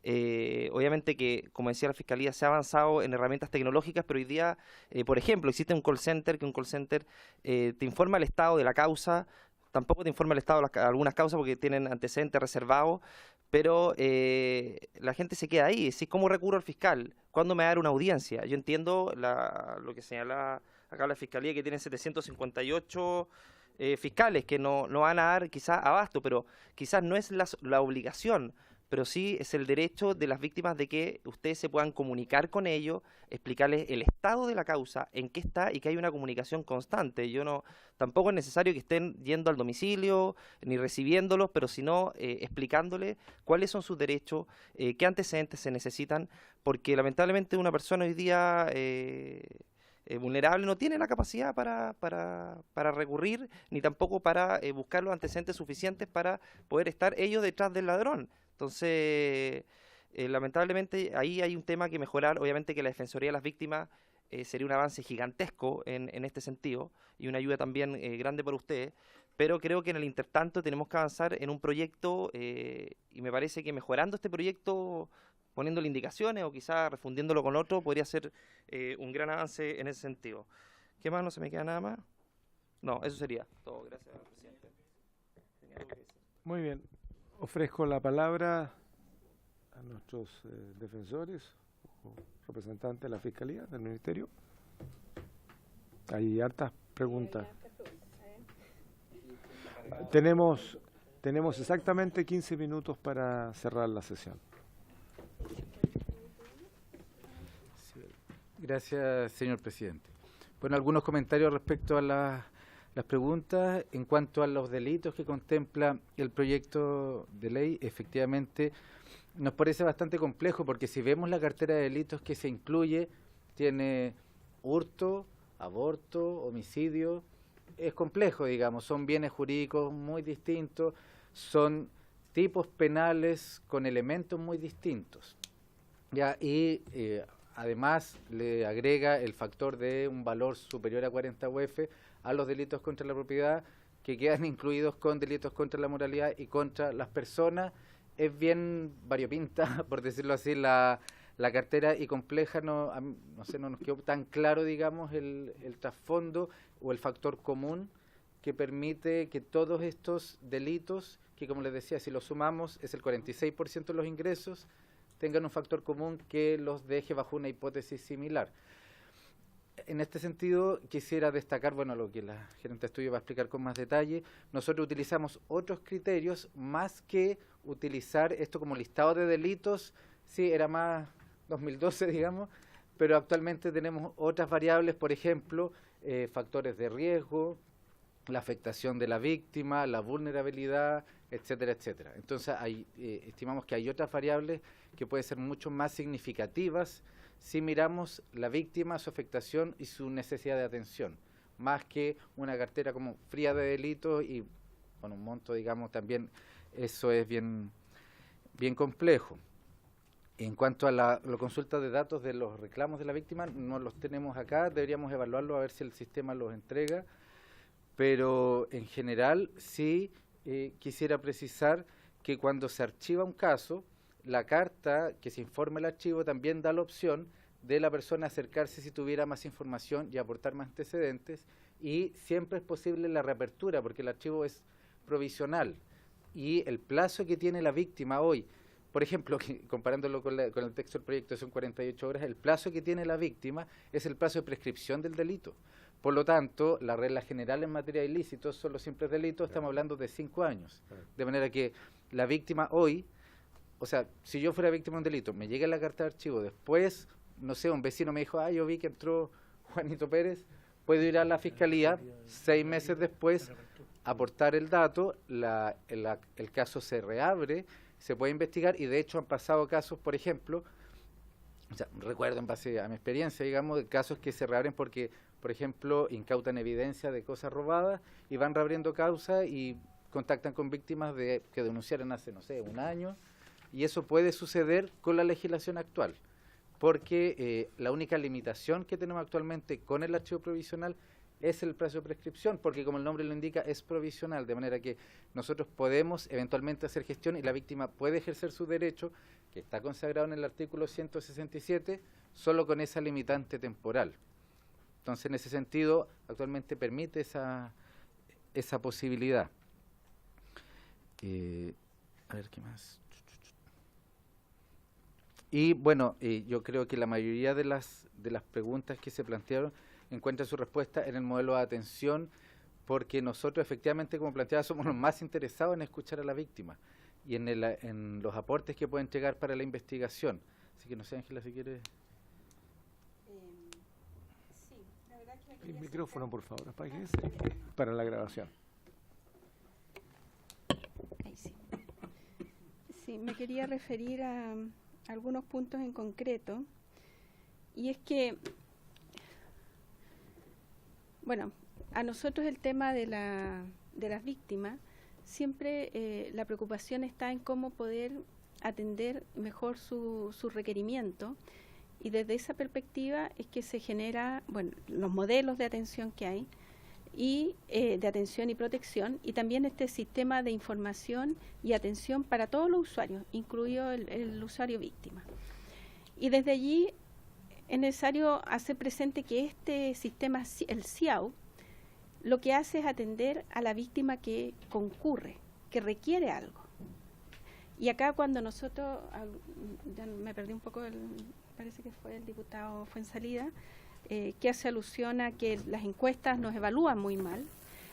Speaker 13: Obviamente que, como decía la Fiscalía, se ha avanzado en herramientas tecnológicas, pero hoy día, por ejemplo, existe un call center te informa el estado de la causa tampoco te informa el Estado algunas causas porque tienen antecedentes reservados, pero la gente se queda ahí. ¿Sí? ¿Cómo recurro al fiscal? ¿Cuándo me va a dar una audiencia? Yo entiendo lo que señala acá la Fiscalía, que tiene 758 fiscales que no van a dar quizás abasto, pero quizás no es la obligación, pero sí es el derecho de las víctimas de que ustedes se puedan comunicar con ellos, explicarles el estado de la causa, en qué está y que hay una comunicación constante. Tampoco es necesario que estén yendo al domicilio ni recibiéndolos, pero sino explicándoles cuáles son sus derechos, qué antecedentes se necesitan, porque lamentablemente una persona hoy día vulnerable no tiene la capacidad para recurrir, ni tampoco para buscar los antecedentes suficientes para poder estar ellos detrás del ladrón. Entonces, lamentablemente ahí hay un tema que mejorar. Obviamente que la Defensoría de las Víctimas sería un avance gigantesco en este sentido y una ayuda también grande para ustedes, pero creo que en el intertanto tenemos que avanzar en un proyecto y me parece que mejorando este proyecto, poniéndole indicaciones o quizás refundiéndolo con otro, podría ser un gran avance en ese sentido. ¿Qué más? ¿No se me queda nada más? No, eso sería todo. Gracias, presidente.
Speaker 1: Muy bien. Ofrezco la palabra a nuestros defensores o representantes de la Fiscalía, del Ministerio. Hay hartas preguntas. Tenemos exactamente 15 minutos para cerrar la sesión.
Speaker 9: Gracias, señor presidente. Bueno, algunos comentarios respecto a las preguntas. En cuanto a los delitos que contempla el proyecto de ley, efectivamente nos parece bastante complejo, porque si vemos la cartera de delitos que se incluye, tiene hurto, aborto, homicidio. Es complejo, digamos, son bienes jurídicos muy distintos, son tipos penales con elementos muy distintos. Ya, y además le agrega el factor de un valor superior a 40 UF a los delitos contra la propiedad, que quedan incluidos con delitos contra la moralidad y contra las personas. Es bien variopinta, por decirlo así, la cartera, y compleja. No nos quedó tan claro, digamos, el trasfondo o el factor común que permite que todos estos delitos, que como les decía, si los sumamos es el 46% de los ingresos, tengan un factor común que los deje bajo una hipótesis similar. En este sentido, quisiera destacar, bueno, lo que la gerente de estudio va a explicar con más detalle. Nosotros utilizamos otros criterios más que utilizar esto como listado de delitos. Sí, era más 2012, digamos, pero actualmente tenemos otras variables, por ejemplo, factores de riesgo, la afectación de la víctima, la vulnerabilidad, etcétera, etcétera. Entonces, estimamos que hay otras variables que pueden ser mucho más significativas si miramos la víctima, su afectación y su necesidad de atención, más que una cartera como fría de delitos y con un monto, digamos, también eso es bien complejo. En cuanto a la consulta de datos de los reclamos de la víctima, no los tenemos acá, deberíamos evaluarlo a ver si el sistema los entrega, pero en general sí quisiera precisar que cuando se archiva un caso, la carta que se informa el archivo también da la opción de la persona acercarse si tuviera más información y aportar más antecedentes, y siempre es posible la reapertura porque el archivo es provisional y el plazo que tiene la víctima hoy, por ejemplo, comparándolo con el texto del proyecto, son 48 horas, el plazo que tiene la víctima es el plazo de prescripción del delito. Por lo tanto, la regla general en materia de ilícitos son los simples delitos, estamos hablando de 5 años. De manera que la víctima hoy, o sea, si yo fuera víctima de un delito, me llega la carta de archivo, después, no sé, un vecino me dijo, yo vi que entró Juanito Pérez, puedo ir a la fiscalía, 6 meses después, aportar el dato, el caso se reabre, se puede investigar, y de hecho han pasado casos, por ejemplo, o sea, recuerdo en base a mi experiencia, digamos, de casos que se reabren porque, por ejemplo, incautan evidencia de cosas robadas y van reabriendo causa y contactan con víctimas que denunciaron hace, no sé, un año, y eso puede suceder con la legislación actual, porque la única limitación que tenemos actualmente con el archivo provisional es el plazo de prescripción, porque como el nombre lo indica, es provisional, de manera que nosotros podemos eventualmente hacer gestión y la víctima puede ejercer su derecho, que está consagrado en el artículo 167, solo con esa limitante temporal. Entonces, en ese sentido, actualmente permite esa posibilidad. A ver, ¿qué más? Y bueno, yo creo que la mayoría de las preguntas que se plantearon encuentran su respuesta en el modelo de atención, porque nosotros efectivamente, como planteaba, somos los más interesados en escuchar a la víctima y en los aportes que pueden llegar para la investigación. Así que no sé, Ángela, si quieres...
Speaker 1: El micrófono, por favor, apáguese para la grabación.
Speaker 10: Ahí sí. Sí, me quería referir a algunos puntos en concreto, y es que, bueno, a nosotros el tema de las víctimas, siempre la preocupación está en cómo poder atender mejor su requerimiento, y desde esa perspectiva es que se genera, bueno, los modelos de atención que hay, y de atención y protección, y también este sistema de información y atención para todos los usuarios, incluido el usuario víctima. Y desde allí es necesario hacer presente que este sistema, el CIAU, lo que hace es atender a la víctima que concurre, que requiere algo. Y acá cuando nosotros, ya me perdí un poco, parece que fue el diputado Fuenzalida, que hace alusión a que las encuestas nos evalúan muy mal.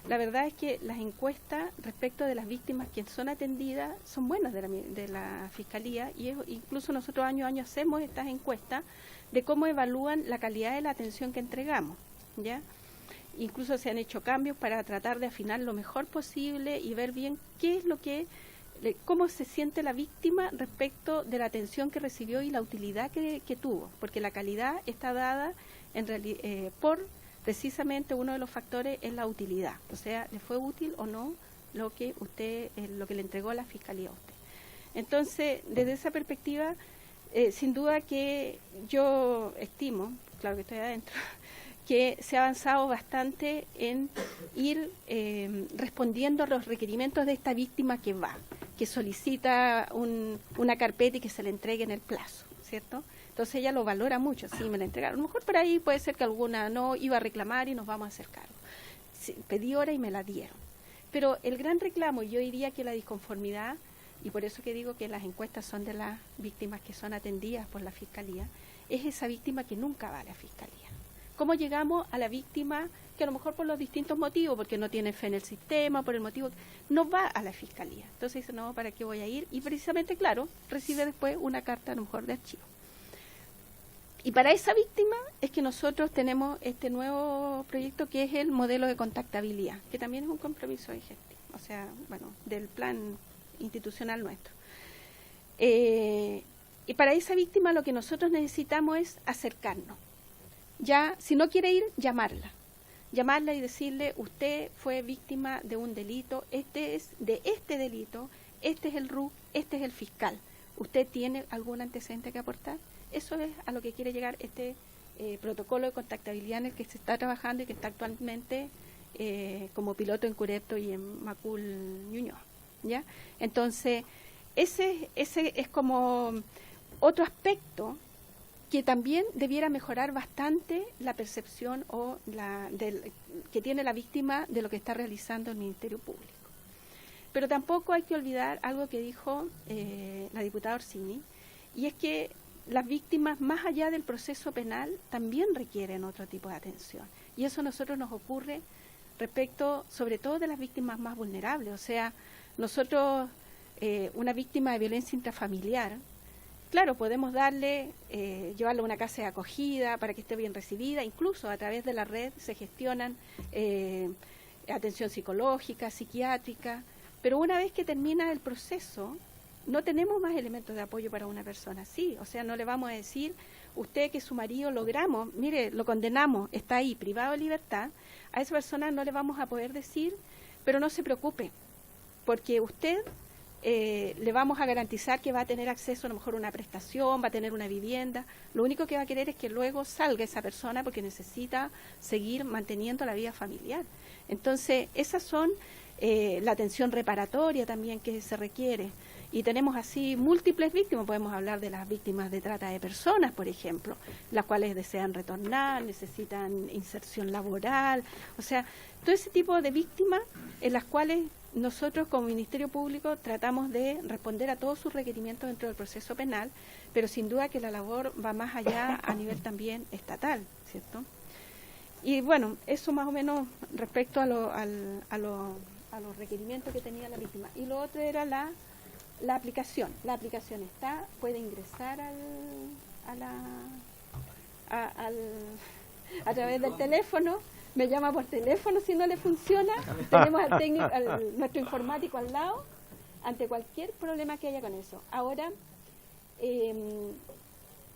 Speaker 10: La verdad es que las encuestas respecto de las víctimas que son atendidas son buenas de la Fiscalía, y incluso nosotros año a año hacemos estas encuestas de cómo evalúan la calidad de la atención que entregamos, ¿ya? Incluso se han hecho cambios para tratar de afinar lo mejor posible y ver bien qué es lo que, cómo se siente la víctima respecto de la atención que recibió y la utilidad que tuvo, porque la calidad está dada por precisamente uno de los factores es la utilidad, o sea, le fue útil o no lo que le entregó la Fiscalía a usted. Entonces, desde esa perspectiva, sin duda que yo estimo, claro que estoy adentro, que se ha avanzado bastante en ir respondiendo a los requerimientos de esta víctima que solicita una carpeta y que se le entregue en el plazo, ¿cierto? Entonces ella lo valora mucho, sí, me la entregaron. A lo mejor por ahí puede ser que alguna no iba a reclamar y nos vamos a hacer cargo. Sí, pedí hora y me la dieron. Pero el gran reclamo, yo diría que la disconformidad, y por eso que digo que las encuestas son de las víctimas que son atendidas por la Fiscalía, es esa víctima que nunca va a la Fiscalía. ¿Cómo llegamos a la víctima que a lo mejor por los distintos motivos, porque no tiene fe en el sistema, por el motivo, no va a la Fiscalía? Entonces dice, no, ¿para qué voy a ir? Y precisamente, claro, recibe después una carta a lo mejor de archivo. Y para esa víctima es que nosotros tenemos este nuevo proyecto que es el modelo de contactabilidad, que también es un compromiso vigente, o sea, bueno, del plan institucional nuestro. Y para esa víctima lo que nosotros necesitamos es acercarnos. Ya, si no quiere ir, llamarla y decirle, usted fue víctima de un delito, este es de este delito, este es el RUC, este es el fiscal. ¿Usted tiene algún antecedente que aportar? Eso es a lo que quiere llegar este protocolo de contactabilidad en el que se está trabajando y que está actualmente como piloto en Curepto y en Macul, Ñuñoa, ¿ya? Entonces, ese es como otro aspecto que también debiera mejorar bastante la percepción que tiene la víctima de lo que está realizando el Ministerio Público. Pero tampoco hay que olvidar algo que dijo la diputada Orsini, y es que las víctimas, más allá del proceso penal, también requieren otro tipo de atención. Y eso a nosotros nos ocurre respecto, sobre todo, de las víctimas más vulnerables. O sea, nosotros, una víctima de violencia intrafamiliar, claro, podemos llevarlo a una casa de acogida para que esté bien recibida, incluso a través de la red se gestionan atención psicológica, psiquiátrica, pero una vez que termina el proceso, no tenemos más elementos de apoyo para una persona así. O sea, no le vamos a decir, usted que su marido logramos, mire, lo condenamos, está ahí, privado de libertad, a esa persona no le vamos a poder decir, pero no se preocupe, porque usted le vamos a garantizar que va a tener acceso a lo mejor a una prestación, va a tener una vivienda. Lo único que va a querer es que luego salga esa persona porque necesita seguir manteniendo la vida familiar. Entonces, esas son la atención reparatoria también que se requiere. Y tenemos así múltiples víctimas, podemos hablar de las víctimas de trata de personas, por ejemplo, las cuales desean retornar, necesitan inserción laboral, o sea, todo ese tipo de víctimas en las cuales nosotros como Ministerio Público tratamos de responder a todos sus requerimientos dentro del proceso penal, pero sin duda que la labor va más allá a nivel también estatal, ¿cierto? Y bueno, eso más o menos respecto a los requerimientos que tenía la víctima. Y lo otro era la aplicación. La aplicación está, puede ingresar a través del teléfono, me llama por teléfono si no le funciona, tenemos al técnico, nuestro informático al lado, ante cualquier problema que haya con eso. Ahora,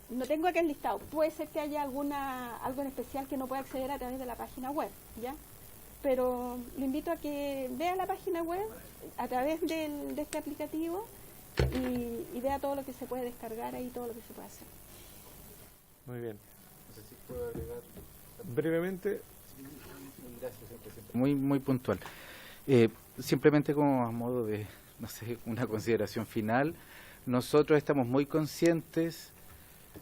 Speaker 10: no tengo acá el listado, puede ser que haya algo en especial que no pueda acceder a través de la página web, ¿ya? Pero lo invito a que vea la página web a través de este aplicativo y vea todo lo que se puede descargar ahí, todo lo que se puede hacer.
Speaker 1: Muy bien. No sé si puedo agregar brevemente.
Speaker 9: Muy, muy puntual. Simplemente como a modo de, no sé, una consideración final, nosotros estamos muy conscientes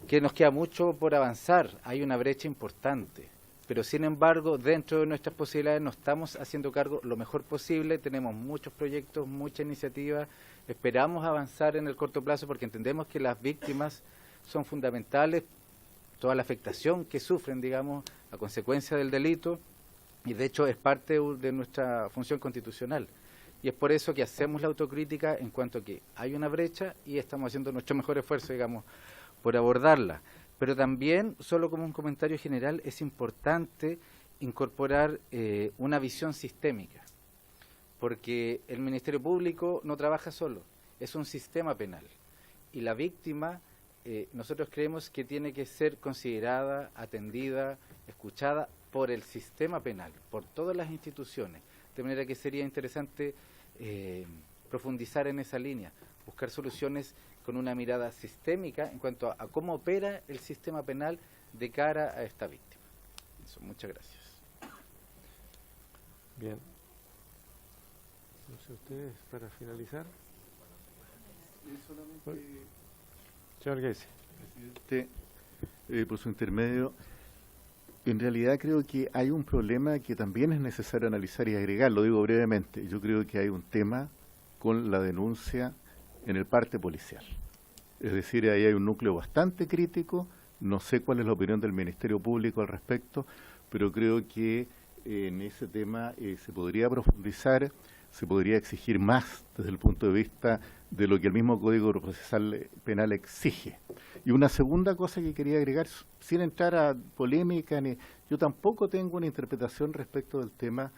Speaker 9: que nos queda mucho por avanzar, hay una brecha importante, pero sin embargo, dentro de nuestras posibilidades nos estamos haciendo cargo lo mejor posible, tenemos muchos proyectos, mucha iniciativa, esperamos avanzar en el corto plazo porque entendemos que las víctimas son fundamentales, toda la afectación que sufren, digamos, a consecuencia del delito, y de hecho es parte de nuestra función constitucional. Y es por eso que hacemos la autocrítica en cuanto a que hay una brecha y estamos haciendo nuestro mejor esfuerzo, digamos, por abordarla. Pero también, solo como un comentario general, es importante incorporar una visión sistémica, porque el Ministerio Público no trabaja solo, es un sistema penal. Y la víctima, nosotros creemos que tiene que ser considerada, atendida, escuchada por el sistema penal, por todas las instituciones. De manera que sería interesante profundizar en esa línea, buscar soluciones con una mirada sistémica en cuanto a cómo opera el sistema penal de cara a esta víctima. Eso, muchas gracias.
Speaker 1: Bien. No sé ustedes, para finalizar. Señor Gesi.
Speaker 7: Presidente, por su intermedio, en realidad creo que hay un problema que también es necesario analizar y agregar, lo digo brevemente. Yo creo que hay un tema con la denuncia en el parte policial. Es decir, ahí hay un núcleo bastante crítico, no sé cuál es la opinión del Ministerio Público al respecto, pero creo que en ese tema se podría profundizar, se podría exigir más desde el punto de vista de lo que el mismo Código Procesal Penal exige. Y una segunda cosa que quería agregar, sin entrar a polémica, yo tampoco tengo una interpretación respecto del tema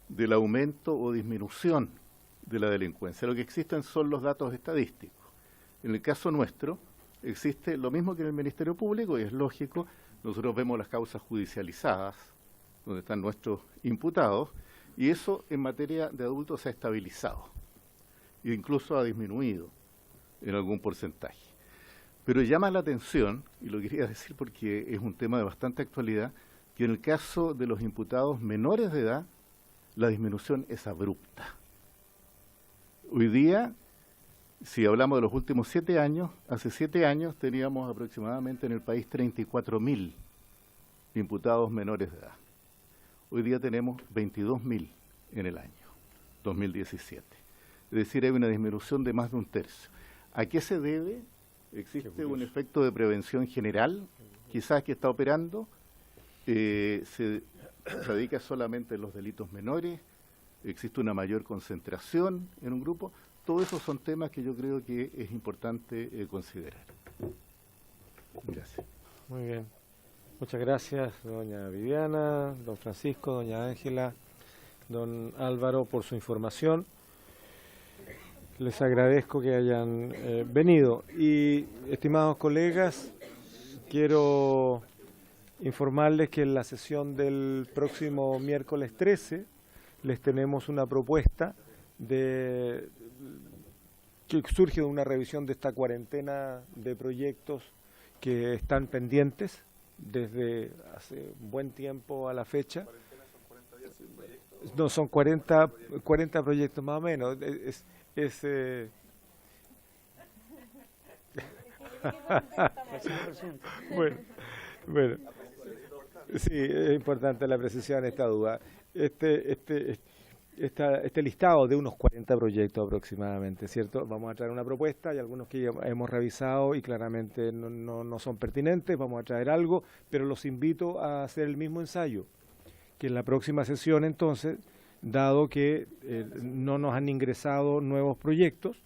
Speaker 7: del aumento o disminución de la delincuencia. Lo que existen son los datos estadísticos. En el caso nuestro, existe lo mismo que en el Ministerio Público, y es lógico, nosotros vemos las causas judicializadas, donde están nuestros imputados, y eso en materia de adultos se ha estabilizado, e incluso ha disminuido en algún porcentaje. Pero llama la atención, y lo quería decir porque es un tema de bastante actualidad, que en el caso de los imputados menores de edad, la disminución es abrupta. Hoy día, si hablamos de los últimos 7 años, hace 7 años teníamos aproximadamente en el país 34.000 imputados menores de edad. Hoy día tenemos 22.000 en el año 2017. Es decir, hay una disminución de más de un tercio. ¿A qué se debe? Existe un efecto de prevención general, quizás que está operando, se radica solamente en los delitos menores, existe una mayor concentración en un grupo. Todos esos son temas que yo creo que es importante considerar. Gracias.
Speaker 1: Muy bien. Muchas gracias, doña Viviana, don Francisco, doña Ángela, don Álvaro, por su información. Les agradezco que hayan venido. Y, estimados colegas, quiero informarles que en la sesión del próximo miércoles 13 les tenemos una propuesta que surge de una revisión de esta cuarentena de proyectos que están pendientes desde hace un buen tiempo a la fecha. No, son 40 proyectos más o menos. Bueno, sí, es importante la precisión en esta duda. este listado de unos 40 proyectos aproximadamente, ¿cierto? Vamos a traer una propuesta, hay algunos que ya hemos revisado y claramente no son pertinentes, vamos a traer algo, pero los invito a hacer el mismo ensayo, que en la próxima sesión entonces, dado que no nos han ingresado nuevos proyectos,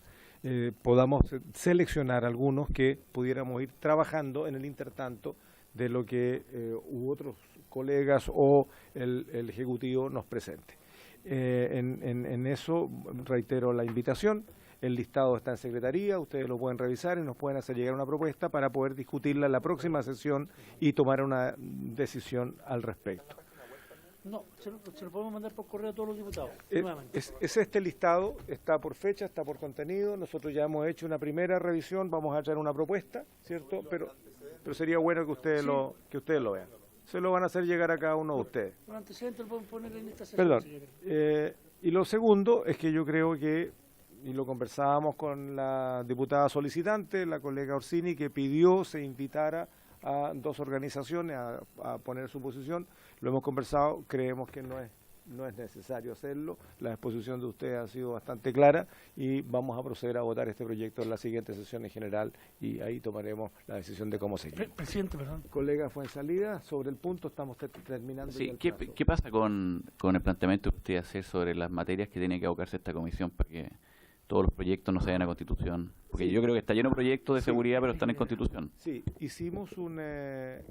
Speaker 1: podamos seleccionar algunos que pudiéramos ir trabajando en el intertanto de lo que otros colegas o el Ejecutivo nos presente. En eso reitero la invitación, el listado está en Secretaría, ustedes lo pueden revisar y nos pueden hacer llegar una propuesta para poder discutirla en la próxima sesión y tomar una decisión al respecto.
Speaker 2: No, se lo podemos mandar por correo a todos los diputados.
Speaker 1: Es este listado, está por fecha, está por contenido, nosotros ya hemos hecho una primera revisión, vamos a traer una propuesta, ¿cierto? Pero sería bueno que ustedes lo vean. Se lo van a hacer llegar a cada uno de ustedes.
Speaker 2: Un antecedente lo podemos poner en esta sesión.
Speaker 1: Perdón. Y lo segundo es que yo creo que, y lo conversábamos con la diputada solicitante, la colega Orsini, que pidió se invitara a 2 organizaciones a poner su posición. Lo hemos conversado, creemos que no es necesario hacerlo. La exposición de ustedes ha sido bastante clara y vamos a proceder a votar este proyecto en la siguiente sesión en general y ahí tomaremos la decisión de cómo seguir.
Speaker 2: Presidente, perdón.
Speaker 1: Colega Fuenzalida, sobre el punto estamos terminando.
Speaker 12: Sí,
Speaker 1: ya el
Speaker 12: ¿qué pasa con el planteamiento que usted hace sobre las materias que tiene que abocarse esta comisión para que todos los proyectos no se vayan a Constitución? Porque sí, yo creo que está lleno de proyectos de seguridad, pero están en Constitución.
Speaker 1: Sí, hicimos una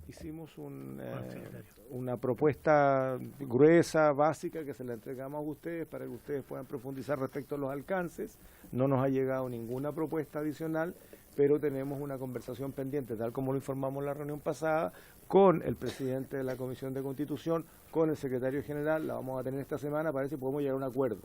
Speaker 1: propuesta gruesa, básica, que se la entregamos a ustedes para que ustedes puedan profundizar respecto a los alcances. No nos ha llegado ninguna propuesta adicional, pero tenemos una conversación pendiente, tal como lo informamos en la reunión pasada, con el presidente de la Comisión de Constitución, con el secretario general, la vamos a tener esta semana, parece que podemos llegar a un acuerdo.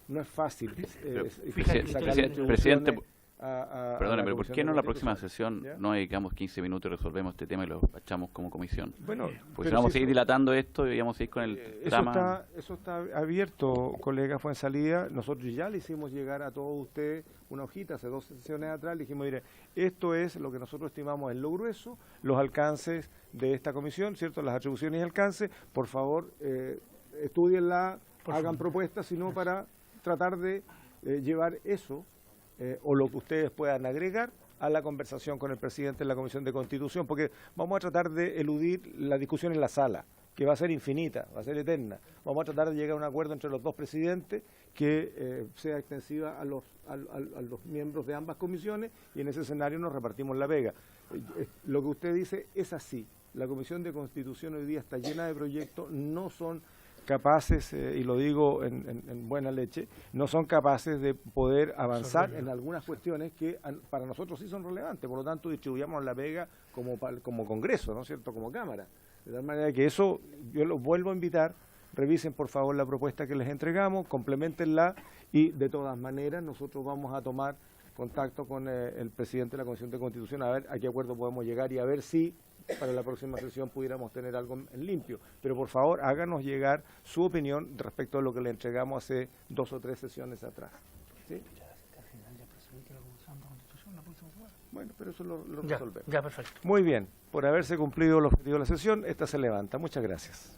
Speaker 1: No es fácil
Speaker 12: presidente, perdone, pero ¿por qué no en la próxima sesión no dedicamos 15 minutos y resolvemos este tema y lo despachamos como comisión?
Speaker 1: Bueno,
Speaker 12: pues si vamos a seguir dilatando esto y vamos a ir con el drama.
Speaker 1: Eso está abierto, colega Fuenzalida. Nosotros ya le hicimos llegar a todos ustedes una hojita hace 2 sesiones atrás. Le dijimos, mire, esto es lo que nosotros estimamos en lo grueso, los alcances de esta comisión, ¿cierto? Las atribuciones y alcances. Por favor, estudienla, hagan propuestas, sino para tratar de llevar eso o lo que ustedes puedan agregar a la conversación con el presidente de la Comisión de Constitución, porque vamos a tratar de eludir la discusión en la sala, que va a ser infinita, va a ser eterna. Vamos a tratar de llegar a un acuerdo entre los 2 presidentes que sea extensiva a los miembros de ambas comisiones y en ese escenario nos repartimos la pega. Lo que usted dice es así. La Comisión de Constitución hoy día está llena de proyectos, no son capaces, y lo digo en buena leche, no son capaces de poder avanzar en algunas cuestiones que para nosotros sí son relevantes, por lo tanto distribuyamos la pega como Congreso, ¿no es cierto?, como Cámara. De tal manera que eso, yo los vuelvo a invitar, revisen por favor la propuesta que les entregamos, complementenla y de todas maneras nosotros vamos a tomar contacto con el presidente de la Comisión de Constitución a ver a qué acuerdo podemos llegar y a ver si para la próxima sesión pudiéramos tener algo en limpio. Pero por favor, háganos llegar su opinión respecto a lo que le entregamos hace 2 o 3 sesiones atrás. ¿Sí? Bueno, pero eso lo resolvemos.
Speaker 2: Ya, perfecto.
Speaker 1: Muy bien, por haberse cumplido el objetivo de la sesión, esta se levanta. Muchas gracias.